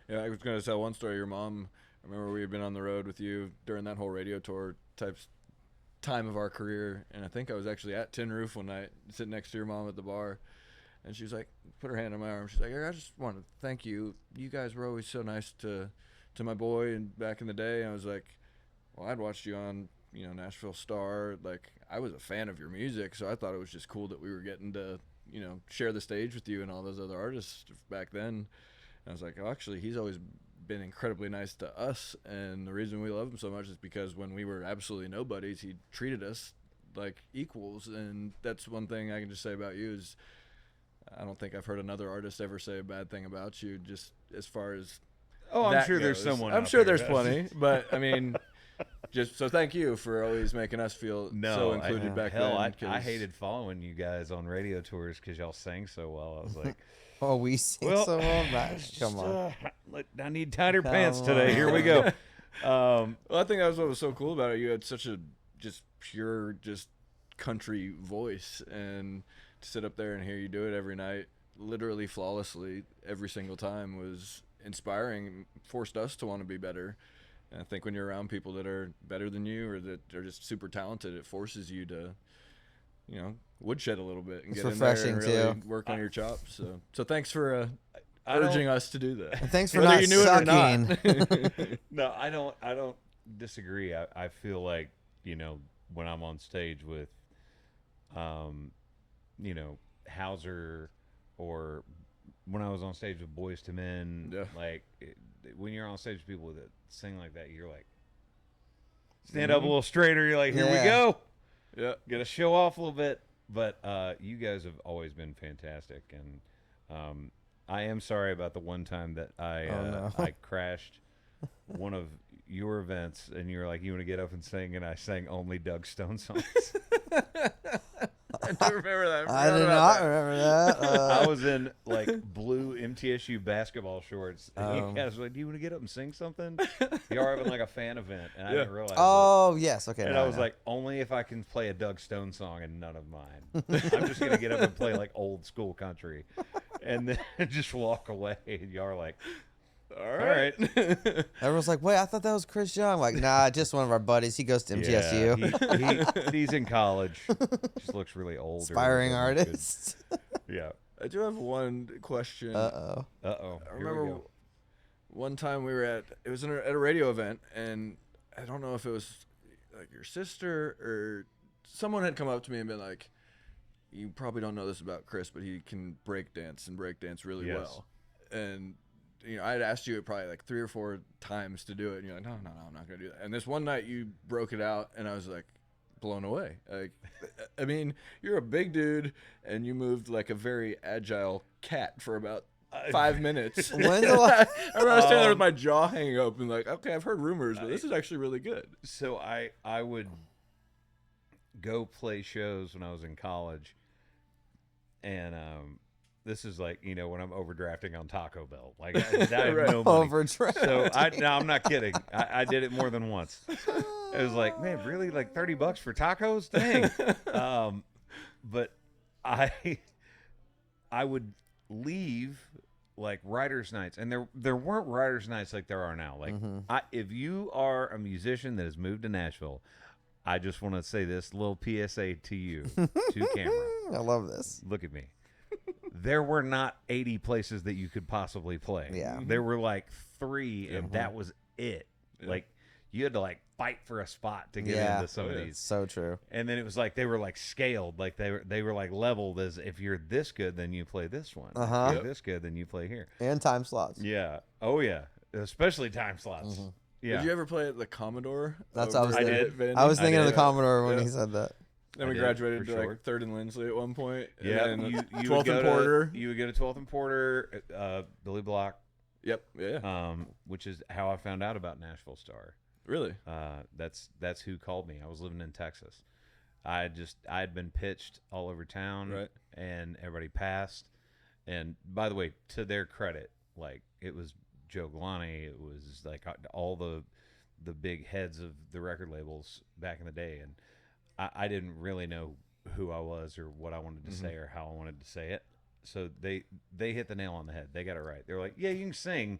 Yeah, I was going to tell one story. Your mom, I remember we had been on the road with you during that whole radio tour time of our career, and I think I was actually at Tin Roof one night, sitting next to your mom at the bar, and she was like, put her hand on my arm. She's like, I just want to thank you. You guys were always so nice to my boy, and back in the day, I was like, well, I'd watched you on, Nashville Star. Like, I was a fan of your music, so I thought it was just cool that we were getting to, share the stage with you and all those other artists back then. And I was like, oh, actually, he's always been incredibly nice to us, and the reason we love him so much is because when we were absolutely nobodies, he treated us like equals, and that's one thing I can just say about you is I don't think I've heard another artist ever say a bad thing about you, just as far as Oh, I'm that sure there's goes. someone. I'm out sure there there's who does. plenty, but I mean, just so thank you for always making us feel so included back hell, then. I 'cause- hated following you guys on radio tours because y'all sang so well. I was like, Oh, we sing well, so well. Come on. I need tighter Come pants today. on. Here we go. Well, I think that was what was so cool about it. You had such a just pure, just country voice, and to sit up there and hear you do it every night, literally flawlessly, every single time, was inspiring. Forced us to want to be better. And I think when you're around people that are better than you or that are just super talented, it forces you to, woodshed a little bit and It's get in there and refreshing, really too. work on your chops. So thanks for I don't- urging us to do that. And thanks for Whether not you knew sucking. it or not. No, I don't disagree. I feel like, when I'm on stage with, Hauser, or when I was on stage with Boys to Men, Yeah. like when you're on stage with people that sing like that, you're like, stand up a little straighter. You're like, here we Yeah. go. Yeah. Got to show off a little bit. But you guys have always been fantastic, and I am sorry about the one time that no. I crashed one of your events, and you were like, "You want to get up and sing?" And I sang only Doug Stone songs. I do remember that. I did not remember that. I was in like blue MTSU basketball shorts, and you guys were like, "Do you want to get up and sing something?" You are having like a fan event, and I didn't realize. Oh, yes. Okay. And now I was know. like, only if I can play a Doug Stone song and none of mine. I'm just going to get up and play like old school country and then just walk away. And y'all are like, All right. Everyone's like, wait, I thought that was Chris Young. I'm like, nah, just one of our buddies. He goes to MTSU. Yeah, he's in college. Just looks really old. Aspiring or doesn't look artist. good. Yeah. I do have one question. Uh-oh. Uh-oh. I Here we remember go. one time we were at a radio event, and I don't know if it was like your sister or someone had come up to me and been like, "You probably don't know this about Chris, but he can break dance really Yes. well." And I had asked you probably like 3 or 4 times to do it, and you're like, "No, I'm not gonna do that." And this one night you broke it out, and I was like blown away. Like, I mean, you're a big dude, and you moved like a very agile cat for about 5 minutes. When's the last- I remember I was standing there with my jaw hanging open, like, okay, I've heard rumors, but this is actually really good. So I would go play shows when I was in college, and this is like when I'm overdrafting on Taco Bell, like I have Right. no money. Overdraft. So no, I'm not kidding. I did it more than once. It was like, man, really, like $30 for tacos? Dang. But I would leave like writers' nights, and there weren't writers' nights like there are now. Like, if you are a musician that has moved to Nashville, I just want to say this little PSA to you, to camera. I love this. Look at me. There were not 80 places that you could possibly play. Yeah. There were like 3, and that was it. Yeah. Like, you had to like fight for a spot to get Yeah. into some of yeah. these. So true. And then it was like they were like scaled, like they were like leveled as if you're this good, then you play this one. Uh-huh. If you're this good, then you play here. And time slots. Yeah. Oh yeah. Especially time slots. Yeah. Did you ever play at the Commodore? That's what I was over thinking. at Vandy? I was thinking of the did. Commodore when Yeah. he said that. Then I we did, graduated for to sure. like 3rd and Lindsley at one point. Yeah. And then You 12th would go and Porter. You would go to 12th and Porter, Billy Block, Yep. Yeah. which is how I found out about Nashville Star. Really? That's who called me. I was living in Texas. I had been pitched all over town, Right. and everybody passed. And by the way, to their credit, like it was Joe Galani, it was like all the big heads of the record labels back in the day, and I didn't really know who I was or what I wanted to say or how I wanted to say it. So they hit the nail on the head. They got it right. They were like, "Yeah, you can sing.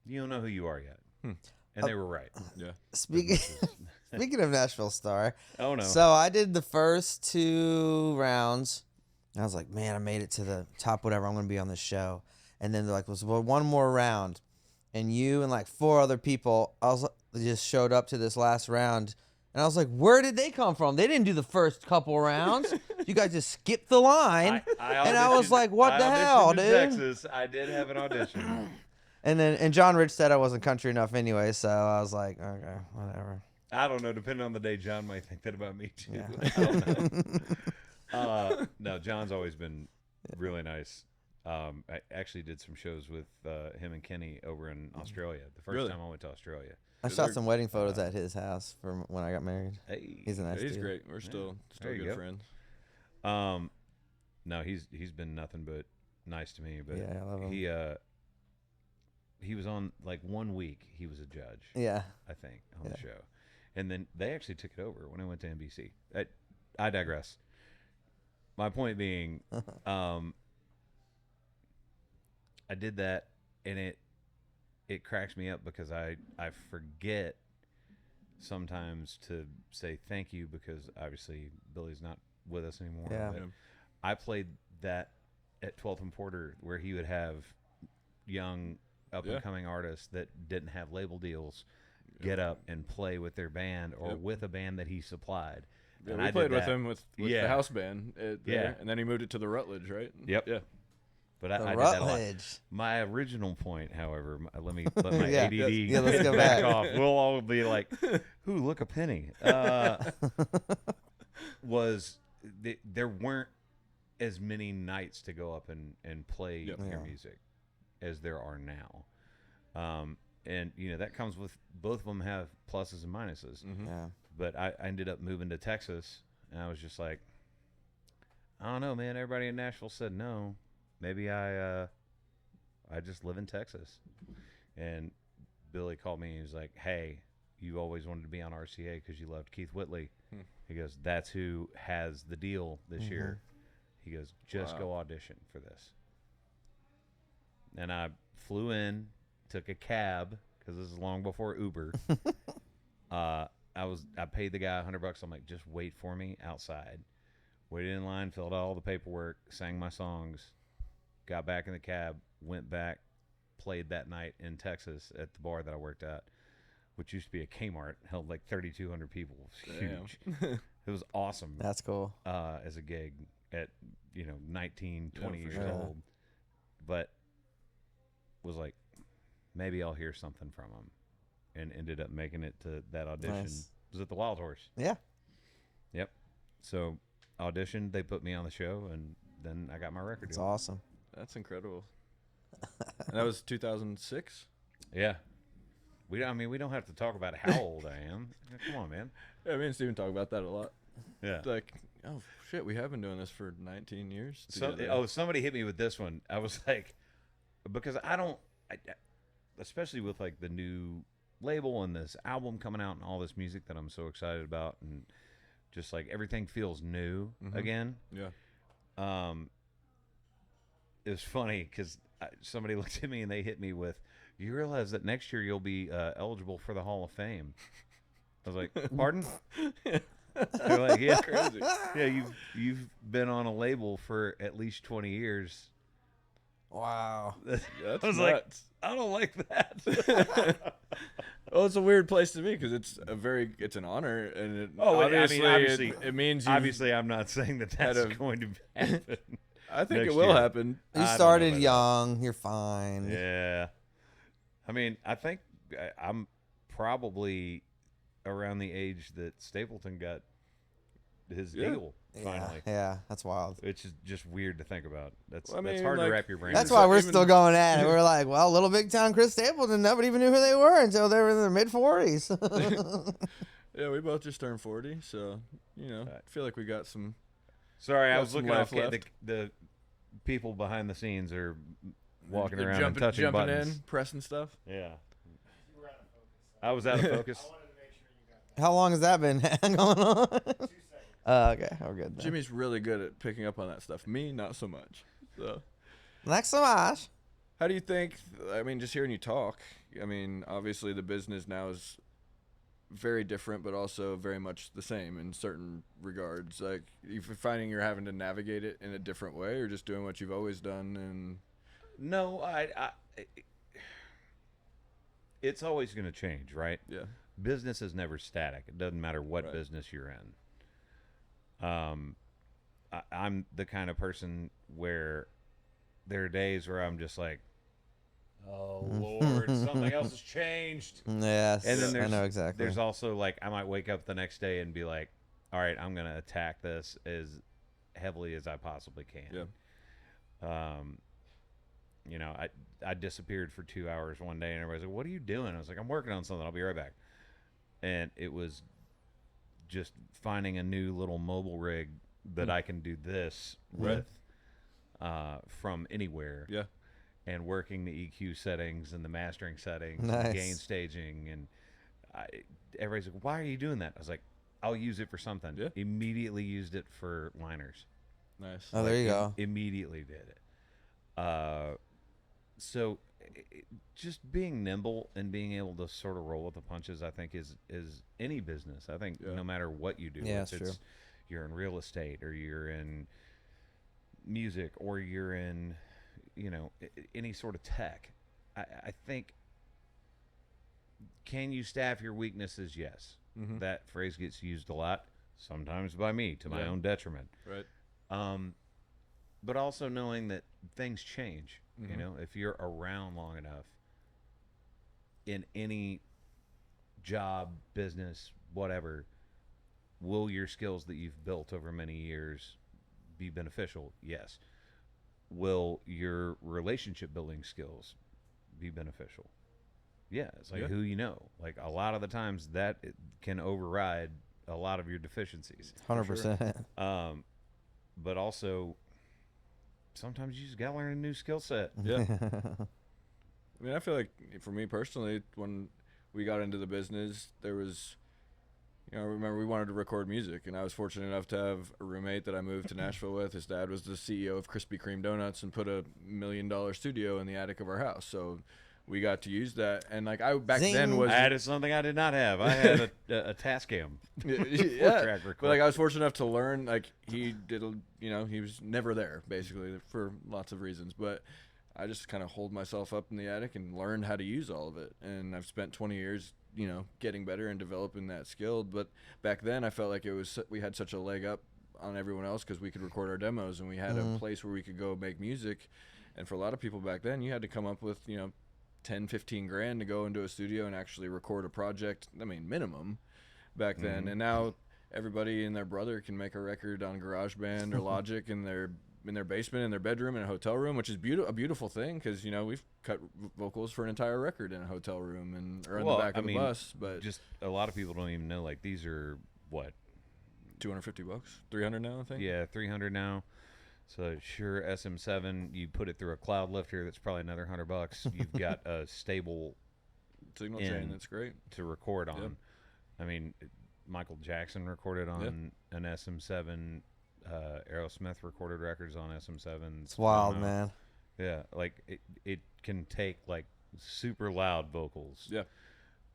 You don't know who you are yet," and they were right. Yeah. Speaking of Nashville Star, Oh no. so I did the first 2 rounds. And I was like, man, I made it to the top, whatever. I'm going to be on this show. And then they're like, well, one more round. And you and like 4 other people just showed up to this last round. And I was like, where did they come from? They didn't do the first couple rounds. You guys just skipped the line. And I was auditioned- like, what the I hell, auditioned dude? in Texas. I did have an audition. And John Rich said I wasn't country enough anyway, so I was like, okay, whatever. I don't know. Depending on the day, John might think that about me too. Yeah. I don't know. No, John's always been really nice. I actually did some shows with him and Kenny over in Australia. The first Really? time I went to Australia. I They're- shot some wedding photos at his house from when I got married. Hey, He's a nice He's dude. great. We're still There you good go. friends. No, he's been nothing but nice to me. But Yeah, I love him. he was on like 1 week. He was a judge. Yeah. I think, on the show. And then they actually took it over when I went to NBC. I digress. My point being, I did that, and it cracks me up because I forget sometimes to say thank you because obviously Billy's not with us anymore. Yeah. But I played that at 12th and Porter where he would have young up-and-coming artists that didn't have label deals get up and play with their band or with a band that he supplied. Yeah, And we I played did with that. him with Yeah. the house band. Yeah. And then he moved it to the Rutledge, right? Yep. Yeah. But I The did that a lot. Rutledge. My original point, however, let my Yeah. ADD Yeah, let's go back. off. We'll all be like, "Ooh, look a penny." Was there weren't as many nights to go up and play Yep. your Yeah. music as there are now, and that comes with both of them have pluses and minuses. Mm-hmm. Yeah. But I ended up moving to Texas, and I was just like, I don't know, man. Everybody in Nashville said no. Maybe I just live in Texas. And Billy called me and he was like, hey, you always wanted to be on RCA because you loved Keith Whitley. He goes, that's who has the deal this year. He goes, just go audition for this. And I flew in, took a cab because this is long before Uber. I paid the guy $100. I'm like, just wait for me outside. Waited in line, filled out all the paperwork, sang my songs, got back in the cab, went back, played that night in Texas at the bar that I worked at, which used to be a Kmart, held like 3,200 people. It was huge. It was awesome That's cool. as a gig at 19, 20 for years sure. old, but was like, maybe I'll hear something from him, and ended up making it to that audition. Nice. It was at the Wild Horse. Yeah. Yep. So auditioned, they put me on the show, and then I got my record It's deal. awesome. That's incredible. And that was 2006? Yeah. We don't have to talk about how old I am. Come on, man. Yeah, me and Steven talk about that a lot. Yeah. It's like, oh, shit, we have been doing this for 19 years. So, together. somebody hit me with this one. I was like, because especially with like the new label and this album coming out and all this music that I'm so excited about, and just like everything feels new again. Yeah. It was funny because somebody looked at me and they hit me with, "You realize that next year you'll be eligible for the Hall of Fame?" I was like, "Pardon?" They're like, "Yeah, Crazy. yeah, you've been on a label for at least 20 years." Wow. That's I was nuts. like, I don't like that. Well, it's a weird place to be because it's an honor, and it, Oh, I mean, obviously, obviously- it means you. Obviously, I'm not saying that that's Had a- going to happen. I think next it will year. happen. You I don't know started about that. young. You're fine. Yeah. I mean, I think I'm probably around the age that Stapleton got his Yeah. deal finally. Yeah, that's wild. Which is just weird to think about. That's Well, I that's mean, hard to like, wrap your brain That's around. why we're even- still going at it. We're like, well, Little Big Town Chris Stapleton, nobody even knew who they were until they were in their mid 40s. Yeah, we both just turned 40, so I feel like we got some. Sorry, I got was some looking life off. left. The people behind the scenes are walking They're around jumping, and touching jumping buttons. in, pressing stuff. Yeah. I was out of focus. How long has that been going on? 2 seconds. Okay, we're good. Then. Jimmy's really good at picking up on that stuff. Me, not so much. So, Next so much. how do you think? I mean, just hearing you talk. I mean, obviously the business now is very different, but also very much the same in certain regards. Like, you're finding you're having to navigate it in a different way, or just doing what you've always done. And No, it's always going to change, right? yeah, Business is never static. It doesn't matter what Right. business you're in. I'm the kind of person where there are days where I'm just like, oh Lord, something else has changed. Yes, And then I know exactly. there's also like I might wake up the next day and be like, all right, I'm gonna attack this as heavily as I possibly can. Yeah. You know, I disappeared for 2 hours one day, and everybody's like, "What are you doing?" I was like, "I'm working on something. I'll be right back." And it was just finding a new little mobile rig that I can do this with from anywhere. Yeah. And working the EQ settings and the mastering settings, Nice. and gain staging, and everybody's like, "Why are you doing that?" I was like, "I'll use it for something." Yeah. Immediately used it for liners. Nice. Oh, there you go. Immediately did it. So just being nimble and being able to sort of roll with the punches, I think is any business. I think no matter what you do, Yeah, if that's true. you're in real estate or you're in music or you're in, you know, any sort of tech, I think, can you staff your weaknesses? Yes. Mm-hmm. That phrase gets used a lot, sometimes by me to my own detriment. Right. But also knowing that things change. Mm-hmm. You know, if you're around long enough in any job, business, whatever, will your skills that you've built over many years be beneficial? Yes. Will your relationship building skills be beneficial? Yeah. It's like who you know. Like a lot of the times that it can override a lot of your deficiencies. 100%. But also sometimes you just gotta learn a new skill set. Yeah. I mean, I feel like for me personally, when we got into the business, there was, you know, I remember we wanted to record music, and I was fortunate enough to have a roommate that I moved to Nashville with. His dad was the CEO of Krispy Kreme Donuts and put a $1 million studio in the attic of our house. So we got to use that. And like I back Zing. then was I had something I did not have. I had a Tascam. yeah, but like I was fortunate enough to learn. Like he did, you know, he was never there basically for lots of reasons. But I just kind of hold myself up in the attic and learned how to use all of it. And I've spent 20 years, you know, getting better and developing that skill. But back then I felt like we had such a leg up on everyone else because we could record our demos and we had a place where we could go make music. And for a lot of people back then, you had to come up with, you know, 10, 15 grand to go into a studio and actually record a project. I mean, minimum back then. And now everybody and their brother can make a record on GarageBand or Logic in their basement, in their bedroom, in a hotel room, which is a beautiful thing because, you know, we've cut vocals for an entire record in a hotel room or in the back of the bus. But just a lot of people don't even know, like, these are what, $250, $300 now, I think. yeah, 300 now. So sure, SM7, you put it through a cloud lifter, that's probably another $100. You've got a stable Signal chain, that's great to record on. Yep. I mean, Michael Jackson recorded on an SM7. Aerosmith recorded records on SM7. It's wild, man. Yeah, like it can take like super loud vocals,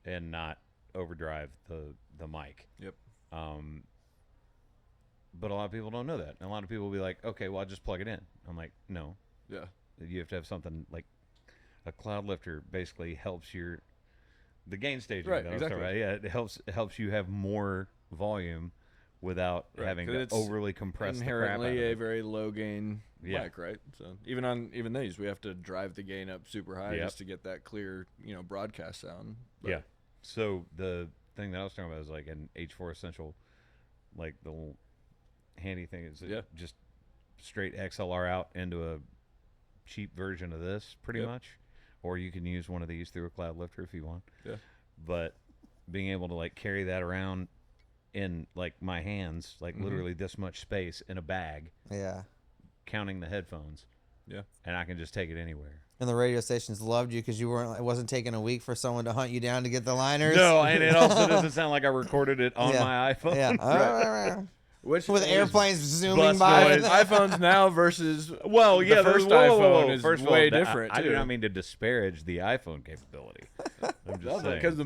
and not overdrive the mic. Yep. But a lot of people don't know that. And a lot of people will be like, okay, well, I'll just plug it in. I'm like, no. Yeah. You have to have something like a cloud lifter basically helps the gain staging. Right, that I was talking exactly. about. Yeah, it helps you have more volume without having 'cause to it's overly compress the crap out of inherently a it. very low gain Yeah. mic, right? So even these, we have to drive the gain up super high Yep. just to get that clear, you know, broadcast sound. But Yeah. So the thing that I was talking about is like an H4 Essential, like the little handy thing is just straight XLR out into a cheap version of this, pretty much. Or you can use one of these through a cloud lifter if you want. Yeah. But being able to like carry that around in like my hands, like literally this much space in a bag, Yeah. counting the headphones. Yeah. And I can just take it anywhere. And the radio stations loved you because it wasn't taking a week for someone to hunt you down to get the liners. No, and it also doesn't sound like I recorded it on my iPhone. Yeah. Which With is airplanes zooming bus by. noise. iPhones now versus Well, yeah, the first whoa, iPhone is First of all, way different. I do too. not mean to disparage the iPhone capability. I'm just saying. Because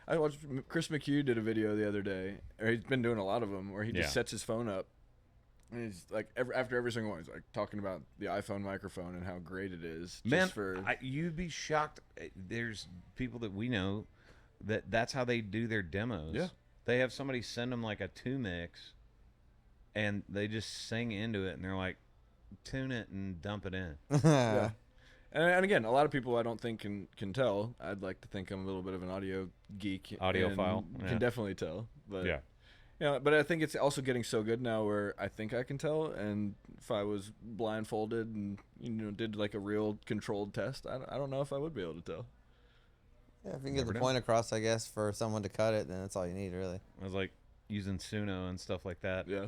I watched Chris McHugh did a video the other day, or he's been doing a lot of them, where he just sets his phone up, and he's like after every single one, he's like talking about the iPhone microphone and how great it is. Man, just you'd be shocked. There's people that we know that's how they do their demos. Yeah. They have somebody send them like a 2 mix, and they just sing into it, and they're like, tune it and dump it in. yeah. And again, a lot of people I don't think can tell. I'd like to think I'm a little bit of an audio geek, Audiophile, and yeah. can definitely tell. But Yeah. but I think it's also getting so good now where I think I can tell. And if I was blindfolded and did like a real controlled test, I don't know if I would be able to tell. Yeah, if you can get Never the know. point across, I guess, for someone to cut it, then that's all you need, really. I was like using Suno and stuff like that. Yeah,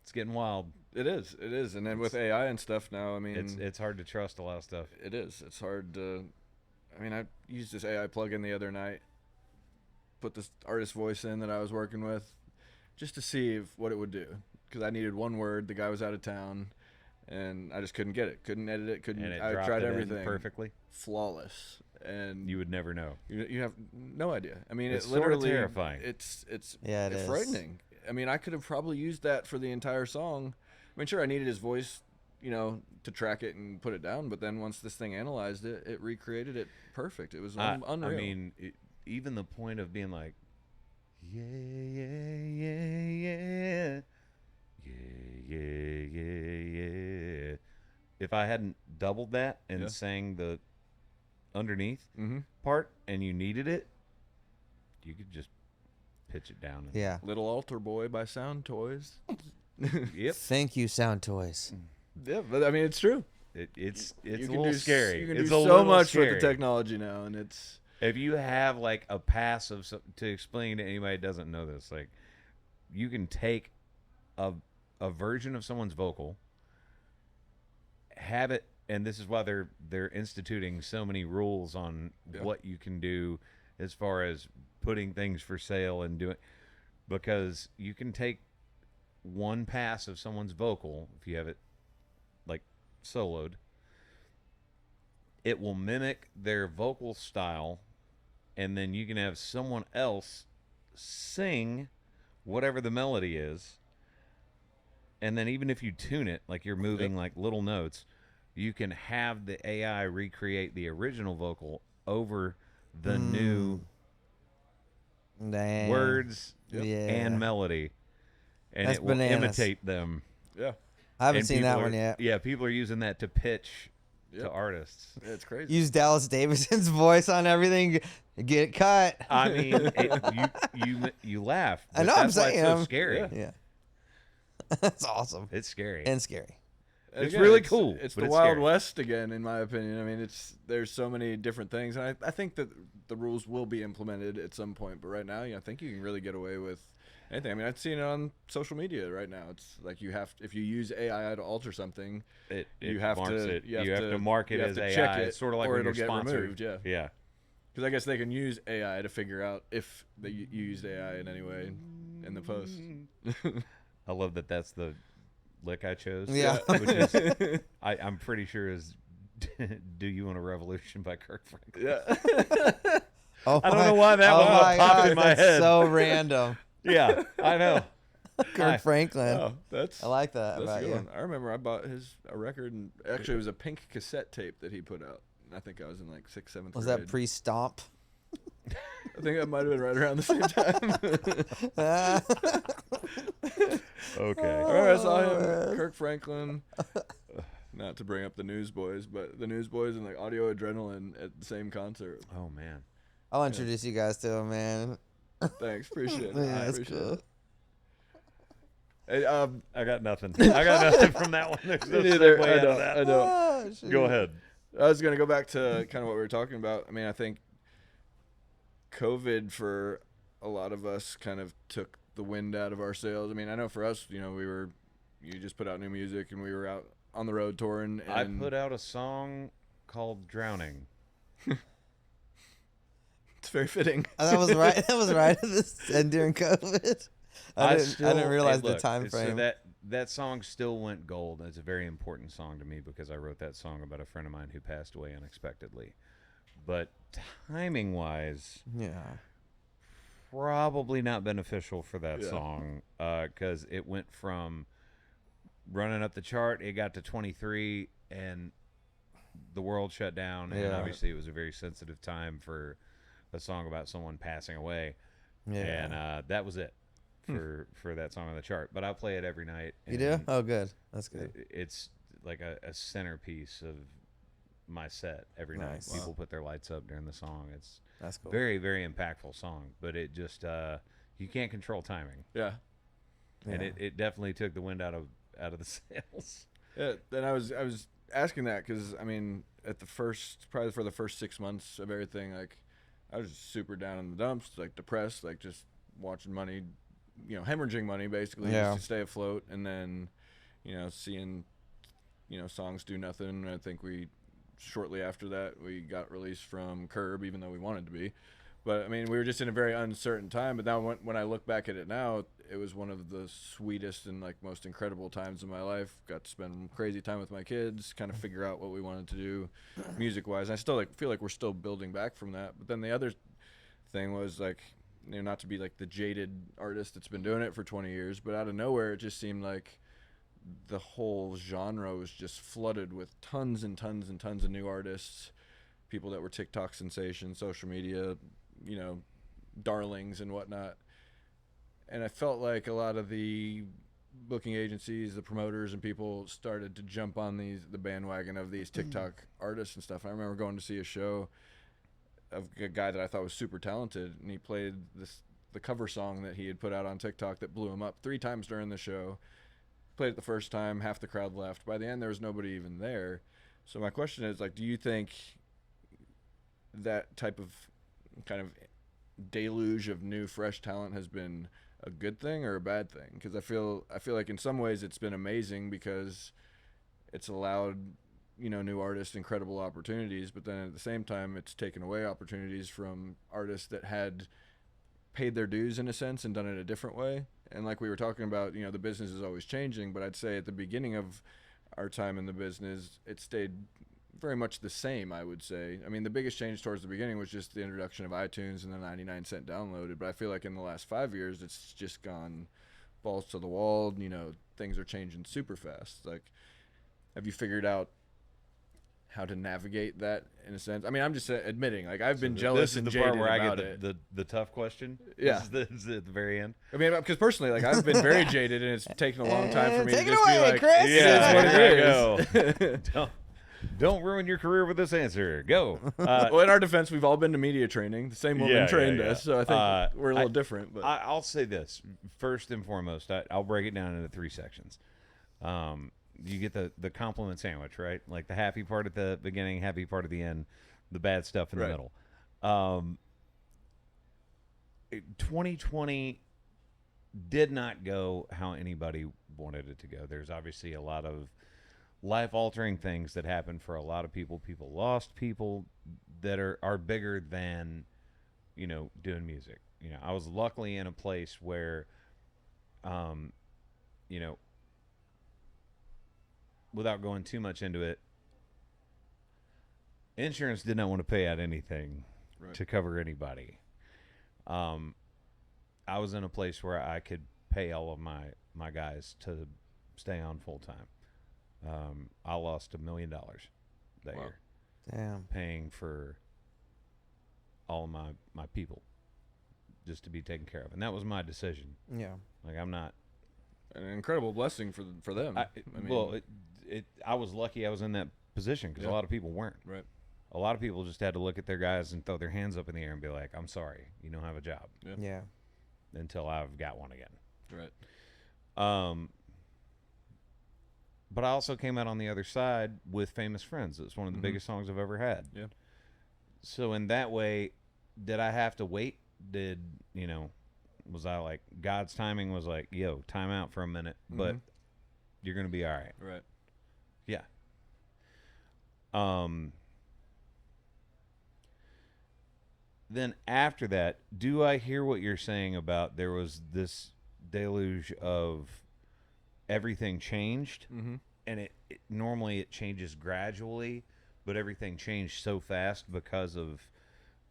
It's getting wild. it is. And then with AI and stuff now, I mean, It's hard to trust a lot of stuff. it is. It's hard to. I mean, I used this AI plugin the other night. Put this artist voice in that I was working with, just to see what it would do. Because I needed one word. The guy was out of town, and I just couldn't get it. Couldn't edit it. Couldn't. And it I dropped tried it in everything. perfectly. Flawless. And You would never know. you have no idea. I mean, It's it sorta literally terrifying. It's Yeah, it is. frightening. I mean, I could have probably used that for the entire song. I mean, sure, I needed his voice, to track it and put it down. But then once this thing analyzed it, it recreated it perfect. It was unreal. I mean, even the point of being like, yeah, yeah, yeah, yeah, yeah, yeah, yeah. If I hadn't doubled that and Yeah. sang the underneath Mm-hmm. part and you needed it, you could just pitch it down. And, Yeah. Little Altar Boy by Sound Toys. Yep. Thank you, Sound Toys. Yeah, but I mean, it's true. It's You a can little do scary. You can It's do a so little much scary. with the technology now, and it's If you have like a pass of to explain to anybody that doesn't know this, like you can take a version of someone's vocal, have it, and this is why they're instituting so many rules on Yeah. what you can do as far as putting things for sale and doing, because you can take one pass of someone's vocal if you have it like soloed. It will mimic their vocal style, and then you can have someone else sing whatever the melody is. And then even if you tune it, like you're moving like little notes, you can have the AI recreate the original vocal over the new Dang. words Yeah. and melody. And That's it will bananas. imitate them. yeah, I haven't And seen that people one are- yet. Yeah, people are using that to pitch to Yep. artists. it's crazy. Use Dallas Davidson's voice on everything. Get it cut. I mean, you laugh. I but know, I'm that's why it's saying, so scary. Yeah. Yeah. That's awesome. It's scary. And scary. And It's really cool, It's but the it's Wild scary. West again, in my opinion. I mean, there's so many different things, and I think that the rules will be implemented at some point. But right now, I think you can really get away with anything. I mean, I've seen it on social media right now. It's like if you use AI to alter something, It you have marks to it. You have to mark it you have as to AI. check it, It's sort of like or when it'll you're get sponsored. removed. Yeah, Yeah. because I guess they can use AI to figure out if you used AI in any way in the post. I love that. That's the lick I chose. Yeah. Which is, I'm pretty sure is "Do You Want a Revolution" by Kirk Franklin. Yeah. Oh I don't know why that one my popped gosh, in my that's head. so random. Yeah, I know. Kirk Franklin. Oh, that's I like that That's a about good you. one. I remember I bought a record, and actually it was a pink cassette tape that he put out. I think I was in like 6th, 7th Was grade. that pre-stomp? I think that might have been right around the same time. Okay. I remember I saw Oh, him, man. Kirk Franklin. Not to bring up the Newsboys, but the Newsboys and like Audio Adrenaline at the same concert. Oh man. I'll introduce you guys to him, man. Thanks, appreciate it. Yeah, that's appreciate cool. it. Hey, I got nothing. I got nothing from that one. There's no me neither. segue I out know. of that. I know. Ah, shoot. Go ahead. I was gonna go back to kind of what we were talking about. I mean, I think COVID for a lot of us kind of took the wind out of our sails. I mean, I know for us, you just put out new music and we were out on the road touring. And I put out a song called "Drowning." it's very fitting. That was right. That was right at this and during COVID. I didn't realize hey, look, the time so frame. that song still went gold. It's a very important song to me because I wrote that song about a friend of mine who passed away unexpectedly. But timing wise, Yeah. probably not beneficial for that Yeah. song because it went from running up the chart, it got to 23, and the world shut down. And Yeah. obviously, it was a very sensitive time for a song about someone passing away. Yeah. And that was it for that song on the chart. But I'll play it every night. You do? and Oh, good. That's good. It's like a centerpiece of my set every night. Nice. People put their lights up during the song. It's That's cool. very, very impactful song, but it just you can't control timing, Yeah. and Yeah. it definitely took the wind out of the sails. Yeah, and I was asking that because I mean, probably for the first 6 months of everything, like I was just super down in the dumps, like depressed, like just watching money, hemorrhaging money basically Yeah. just to stay afloat, and then, seeing, songs do nothing. I think shortly after that we got released from Curb, even though we wanted to be. But I mean, we were just in a very uncertain time. But now, when I look back at it now, it was one of the sweetest and like most incredible times of my life. Got to spend crazy time with my kids, kind of figure out what we wanted to do, music-wise. And I still feel like we're still building back from that. But then the other thing was like, not to be like the jaded artist that's been doing it for 20 years, but out of nowhere, it just seemed like the whole genre was just flooded with tons and tons and tons of new artists, people that were TikTok sensations, social media, darlings and whatnot. And I felt like a lot of the booking agencies, the promoters, and people started to jump on the bandwagon of these TikTok artists and stuff. I remember going to see a show of a guy that I thought was super talented, and he played the cover song that he had put out on TikTok that blew him up 3 times during the show. Played it the first time, half the crowd left. By the end, there was nobody even there. So my question is, like, do you think that type of kind of deluge of new, fresh talent has been a good thing or a bad thing? Because I feel like in some ways it's been amazing because it's allowed, new artists incredible opportunities, but then at the same time it's taken away opportunities from artists that had paid their dues in a sense and done it a different way. And like we were talking about, the business is always changing, but I'd say at the beginning of our time in the business, it stayed very much the same, I would say. I mean, the biggest change towards the beginning was just the introduction of iTunes and the 99-cent downloaded, but I feel like in the last 5 years, it's just gone balls to the wall. Things are changing super fast. Like, have you figured out how to navigate that in a sense? I mean, I'm just admitting, like, I've been jealous and jaded about it. The tough question. Yeah. This is at the very end. I mean, because personally, like, I've been very jaded, and it's taken a long time for me to Take it just be away, like, Chris. yeah, Yeah, it's what it is. Don't ruin your career with this answer. Go. Well, in our defense, we've all been to media training. The same woman trained us, so I think we're a little different. But I'll say this first and foremost. I'll break it down into 3 sections. You get the compliment sandwich, right? Like the happy part at the beginning, happy part at the end, the bad stuff in the middle. 2020 did not go how anybody wanted it to go. There's obviously a lot of life-altering things that happened for a lot of people. People lost people that are bigger than, doing music. I was luckily in a place where, without going too much into it, insurance did not want to pay out anything to cover anybody. I was in a place where I could pay all of my guys to stay on full-time. I lost $1 million that year. Damn. Paying for all of my people just to be taken care of. And that was my decision. Yeah. Like, I'm not... an incredible blessing for them. I mean, well, I was lucky I was in that position because a lot of people weren't. right. A lot of people just had to look at their guys and throw their hands up in the air and be like, I'm sorry, you don't have a job. Yeah. Until I've got one again. Right. But I also came out on the other side with Famous Friends. It's one of the biggest songs I've ever had. Yeah. So in that way, did I have to wait? Was I like, God's timing was like, yo, time out for a minute, but you're going to be all right. Right. Yeah. Then after that, do I hear what you're saying about there was this deluge of everything changed, and it normally it changes gradually, but everything changed so fast because of,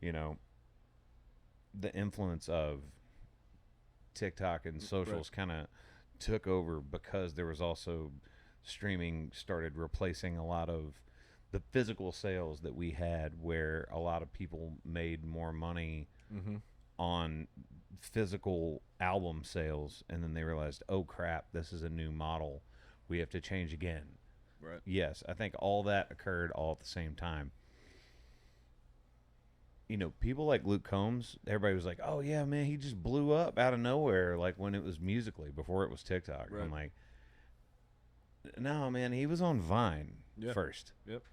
the influence of TikTok and socials kind of took over because there was also streaming started replacing a lot of the physical sales that we had, where a lot of people made more money on physical album sales, and then they realized, oh crap, this is a new model, we have to change again. Right. Yes, I think all that occurred all at the same time. You know, people like Luke Combs, everybody was like, "Oh yeah, man, he just blew up out of nowhere." Like when it was Musically, before it was TikTok. Right. I'm like, no, man, he was on Vine Yeah. first. Yep.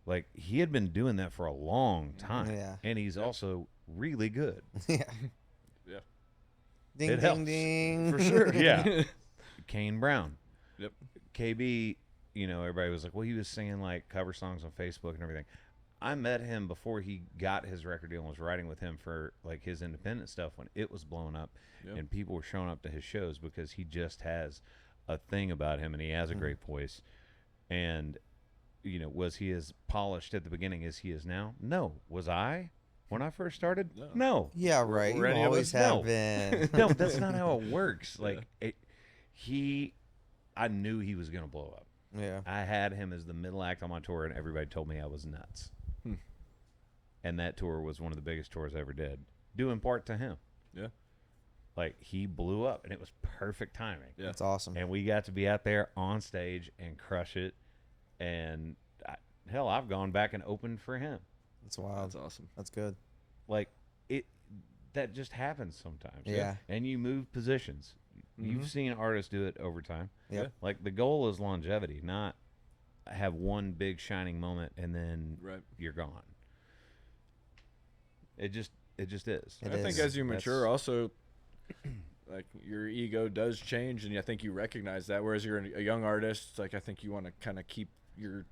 Like he had been doing that for a long time, Yeah. and he's also really good. Yeah. Yeah. Ding, It ding, helps. ding. For sure. Yeah. Kane Brown, Yep. KB. You know, everybody was like, "Well, he was singing like cover songs on Facebook and everything." I met him before he got his record deal and was writing with him for like his independent stuff when it was blowing up, Yep. and people were showing up to his shows because he just has a thing about him and he has a great voice. And you know, was he as polished at the beginning as he is now? No. Was I when I first started? No. No. Yeah, right. Were You any of always us? have No. been. No, that's not how it works. Like I knew he was gonna blow up. Yeah. I had him as the middle act on my tour, and everybody told me I was nuts. And that tour was one of the biggest tours I ever did, due in part to him. Yeah. Like he blew up, and it was perfect timing. Yeah. That's awesome. And we got to be out there on stage and crush it. And hell, I've gone back and opened for him. That's wild. That's awesome. That's good. Like that just happens sometimes. Yeah. And you move positions. You've seen artists do it over time. Yep. Yeah. Like the goal is longevity, not have one big shining moment and then Right. you're gone. It just is. It I think is. as you mature, That's- also, like your ego does change, and I think you recognize that. Whereas you're a young artist, like I think you want to kind of keep your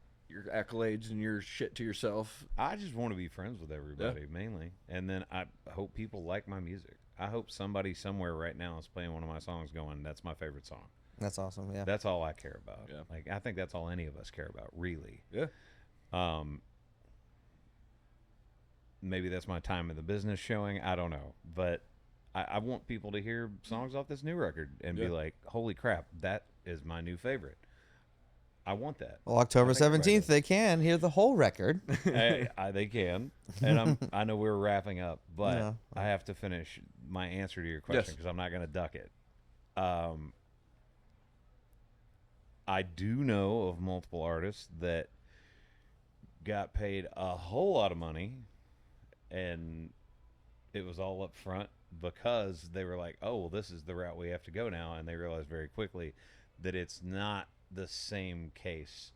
accolades and your shit to yourself. I just want to be friends with everybody mainly, and then I hope people like my music. I hope somebody somewhere right now is playing one of my songs going, "That's my favorite song." That's awesome. Yeah. That's all I care about. Yeah. Like I think that's all any of us care about, really. Yeah. Maybe that's my time in the business showing. I don't know, but I want people to hear songs off this new record and be Yeah. like, "Holy crap, that is my new favorite." I want that. Well, October I think everybody 17th, they can hear the whole record. They can, and I know we're wrapping up, but Yeah. I have to finish my answer to your question Yes. because I'm not going to duck it. I do know of multiple artists that got paid a whole lot of money, and it was all up front because they were like, "Oh, well, this is the route we have to go now," and they realized very quickly that it's not the same case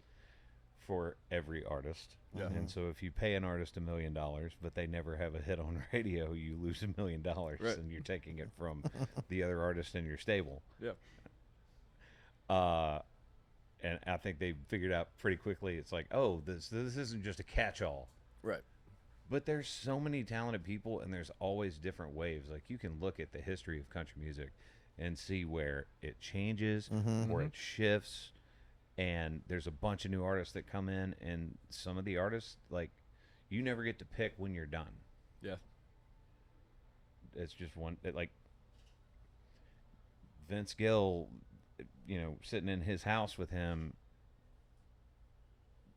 for every artist. Yeah. And so if you pay an artist $1 million, but they never have a hit on radio, you lose $1 million, Right. and you're taking it from the other artist in your stable. Yeah. And I think they figured out pretty quickly. It's like, oh, this isn't just a catch-all. Right. But there's so many talented people, and there's always different waves. Like you can look at the history of country music and see where it changes, where it shifts, and there's a bunch of new artists that come in, and some of the artists, like, you never get to pick when you're done. Yeah. It's just one, like, Vince Gill, you know, sitting in his house with him,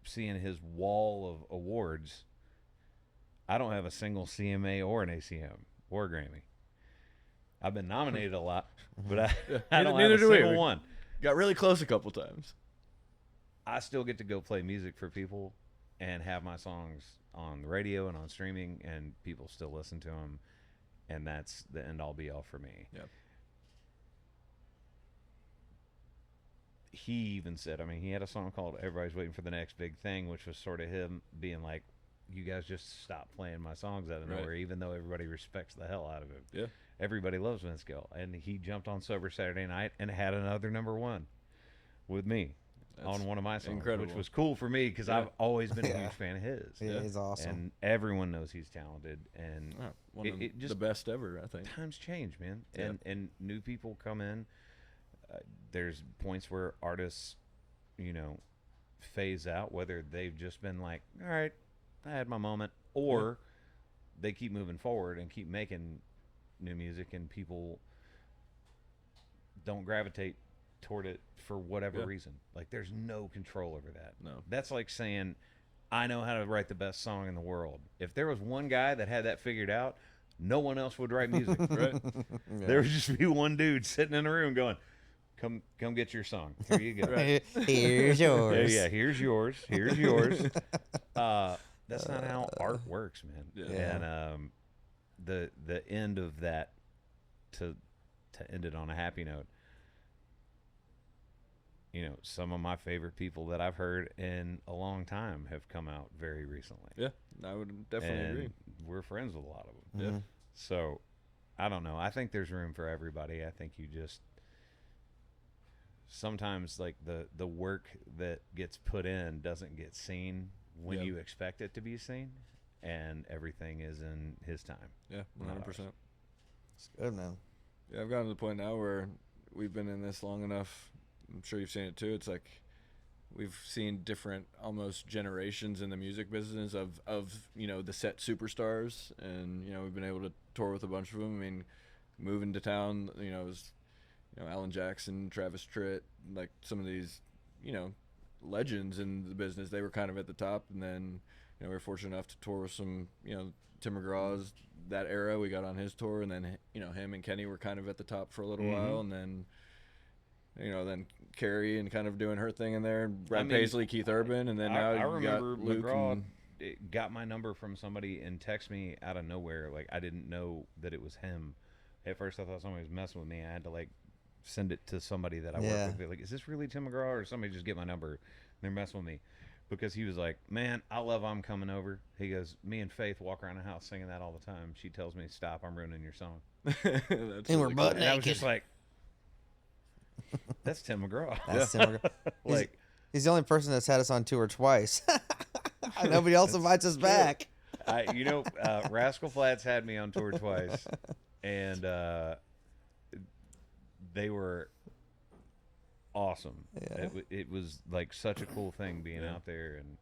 seeing his wall of awards. I don't have a single CMA or an ACM or a Grammy. I've been nominated a lot, but I don't Neither have a do we. single We- one. Got really close a couple times. I still get to go play music for people and have my songs on the radio and on streaming, and people still listen to them, and that's the end all be all for me. Yeah. He even said, I mean, he had a song called "Everybody's Waiting for the Next Big Thing," which was sort of him being like, "You guys just stop playing my songs out of Right. nowhere," even though everybody respects the hell out of him. Yeah. Everybody loves Vince Gill, and he jumped on Sober Saturday Night and had another #1 with me That's on one of my songs, incredible. which was cool for me because Yeah. I've always been a Yeah. huge fan of his. Yeah, Yeah. he's awesome. And everyone knows he's talented, and Oh, one It- of it just- the best ever, I think. times change, man. Yeah. And new people come in. There's points where artists, you know, phase out, whether they've just been like, all right, I had my moment, or they keep moving forward and keep making new music, and people don't gravitate toward it for whatever Yeah. reason. Like, there's no control over that. No. That's like saying, I know how to write the best song in the world. If there was one guy that had that figured out, no one else would write music. Right. There would just be one dude sitting in a room going, Come get your song. Here you go. Here's yours. Yeah, here's yours. Here's yours. That's not how art works, man. Yeah. And the end of that, to end it on a happy note. You know, some of my favorite people that I've heard in a long time have come out very recently. Yeah, I would definitely And agree. we're friends with a lot of them. Yeah. So, I don't know. I think there's room for everybody. I think you just sometimes like the work that gets put in doesn't get seen when Yeah. you expect it to be seen, and everything is in his time. Yeah, Not 100%. It's good, man. Yeah, I've gotten to the point now where we've been in this long enough. I'm sure you've seen it too. It's like we've seen different almost generations in the music business of you know, the set superstars, and you know, we've been able to tour with a bunch of them. I mean, moving to town, you know, it was, you know, Alan Jackson, Travis Tritt, like some of these, you know, legends in the business. They were kind of at the top, and then, you know, we were fortunate enough to tour with some, you know, Tim McGraw's that era. We got on his tour, and then, you know, him and Kenny were kind of at the top for a little while, and then, you know, then Carrie and kind of doing her thing in there, and Brad Paisley, Keith Urban, and then now I you got remember Luke McGraw and, got my number from somebody and text me out of nowhere. Like, I didn't know that it was him. At first, I thought somebody was messing with me. I had to like send it to somebody that I Yeah. work with. Like, is this really Tim McGraw, or somebody just get my number? And they're messing with me because he was like, "Man, I love I'm Coming Over." He goes, "Me and Faith walk around the house singing that all the time. She tells me, 'Stop, I'm ruining your song.'" that's And we're really butt cool. And I was naked. just like, "That's Tim McGraw." That's Tim McGraw. Like, He's the only person that's had us on tour twice. Nobody else invites us back. Rascal Flatts had me on tour twice, and they were awesome. Yeah. It was like such a cool thing being out there, and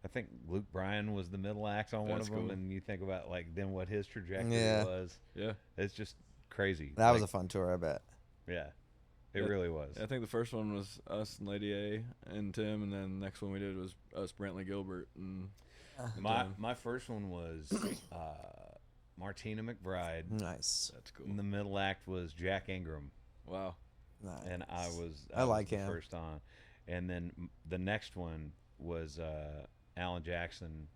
I think Luke Bryan was the middle act on one That's of them, cool. and you think about like then what his trajectory Yeah. was. Yeah. It's just crazy. That was Like, a fun tour, I bet. yeah, it Yeah. really was. I think the first one was us and Lady A and Tim, and then the next one we did was us, Brantley Gilbert, and My first one was Martina McBride, Nice. that's cool. and the middle act was Jack Ingram. Wow. Nice. And I was like the him. first on, and then the next one was Alan Jackson,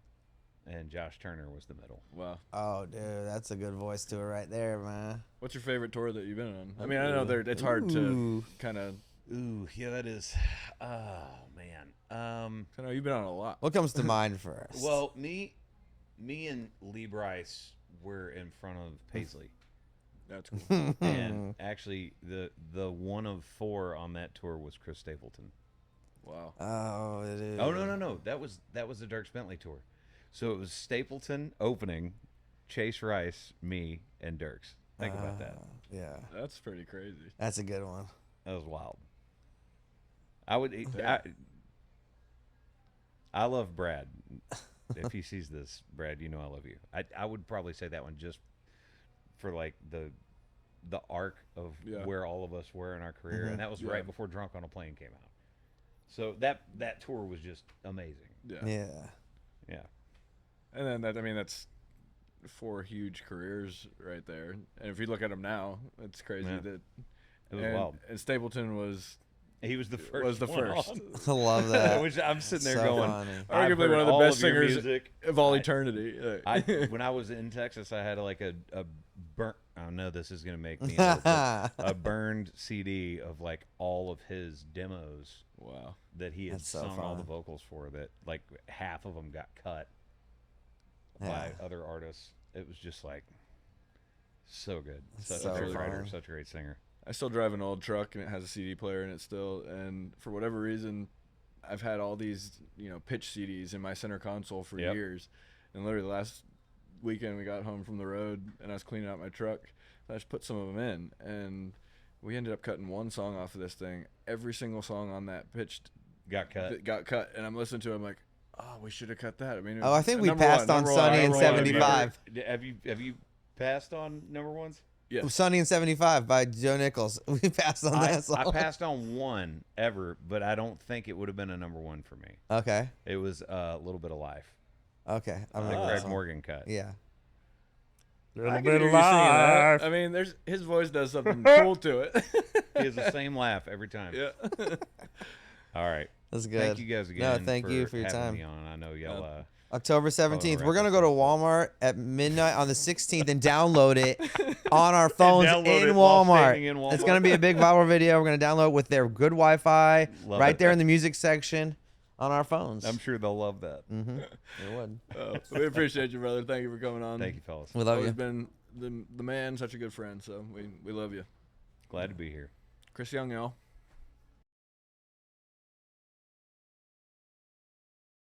and Josh Turner was the middle. Wow. Oh, dude, that's a good voice tour right there, man. What's your favorite tour that you've been on? I mean, I know it's hard to Ooh. kind of. Ooh, yeah, that is. Oh man. I know you've been on a lot. What comes to mind first? Well, me and Lee Bryce were in front of Paisley, That's cool. and actually the one of four on that tour was Chris Stapleton. Wow. Oh, it is. Oh no, that was the Dierks Bentley tour. So it was Stapleton opening, Chase Rice, me, and Dierks. Think about that. Yeah, That's pretty crazy. that's a good one. That was wild. I love Brad. If he sees this, Brad, you know I love you. I would probably say that one just for like the arc of Yeah. where all of us were in our career, and that was Yeah. right before Drunk on a Plane came out. So that tour was just amazing. Yeah. Yeah. Yeah. And then that's 4 huge careers right there. And if you look at them now, it's crazy Yeah. that. It was and, wild. And Stapleton was He was the first. was the one first. on. I love that. Which I'm sitting there So going, funny. I've Arguably heard one of the all best your singers music. of all eternity. When I was in Texas, I had like a burnt. I know this is gonna make me old, but a burned CD of like all of his demos Wow. that he had That's so sung all the fun. vocals for. That like half of them got cut by Yeah. other artists. It was just like so good. Such so a great writer, fun. such a great singer. I still drive an old truck and it has a CD player in it still, and for whatever reason I've had all these, pitch CDs in my center console for Yep. years. And literally last weekend we got home from the road and I was cleaning out my truck. So I just put some of them in, and we ended up cutting one song off of this thing. Every single song on that pitched Got cut. that got cut, and I'm listening to it, I'm like, oh, we should have cut that. I mean, it Oh, was I think we number passed one, on number one, Sunny and number one. 75. Have you passed on number ones? Yes. Sunny and 75 by Joe Nichols. We passed on that song. I passed on one ever, but I don't think it would have been a number one for me. Okay. It was a little bit of life. Okay. I'm The gonna go Greg this one. Morgan cut. Yeah. Little I can bit hear of you singing that. life. I mean, his voice does something cool to it. He has the same laugh every time. Yeah. All right. That's good. Thank you guys again. No, thank you for your having time. me on. I know y'all. October 17th. wrap We're going to this go to up. Walmart at midnight on the 16th and download it on our phones download in it while Walmart. standing in It's Walmart. going to be a big viral video. We're going to download it with their good Wi-Fi Love right it. there in the music section on our phones. I'm sure they'll love that. It would. We appreciate you, brother. Thank you for coming on. Thank you, fellas. We love Always you. been the man, such a good friend. So we love you. Glad to be here. Chris Young, y'all.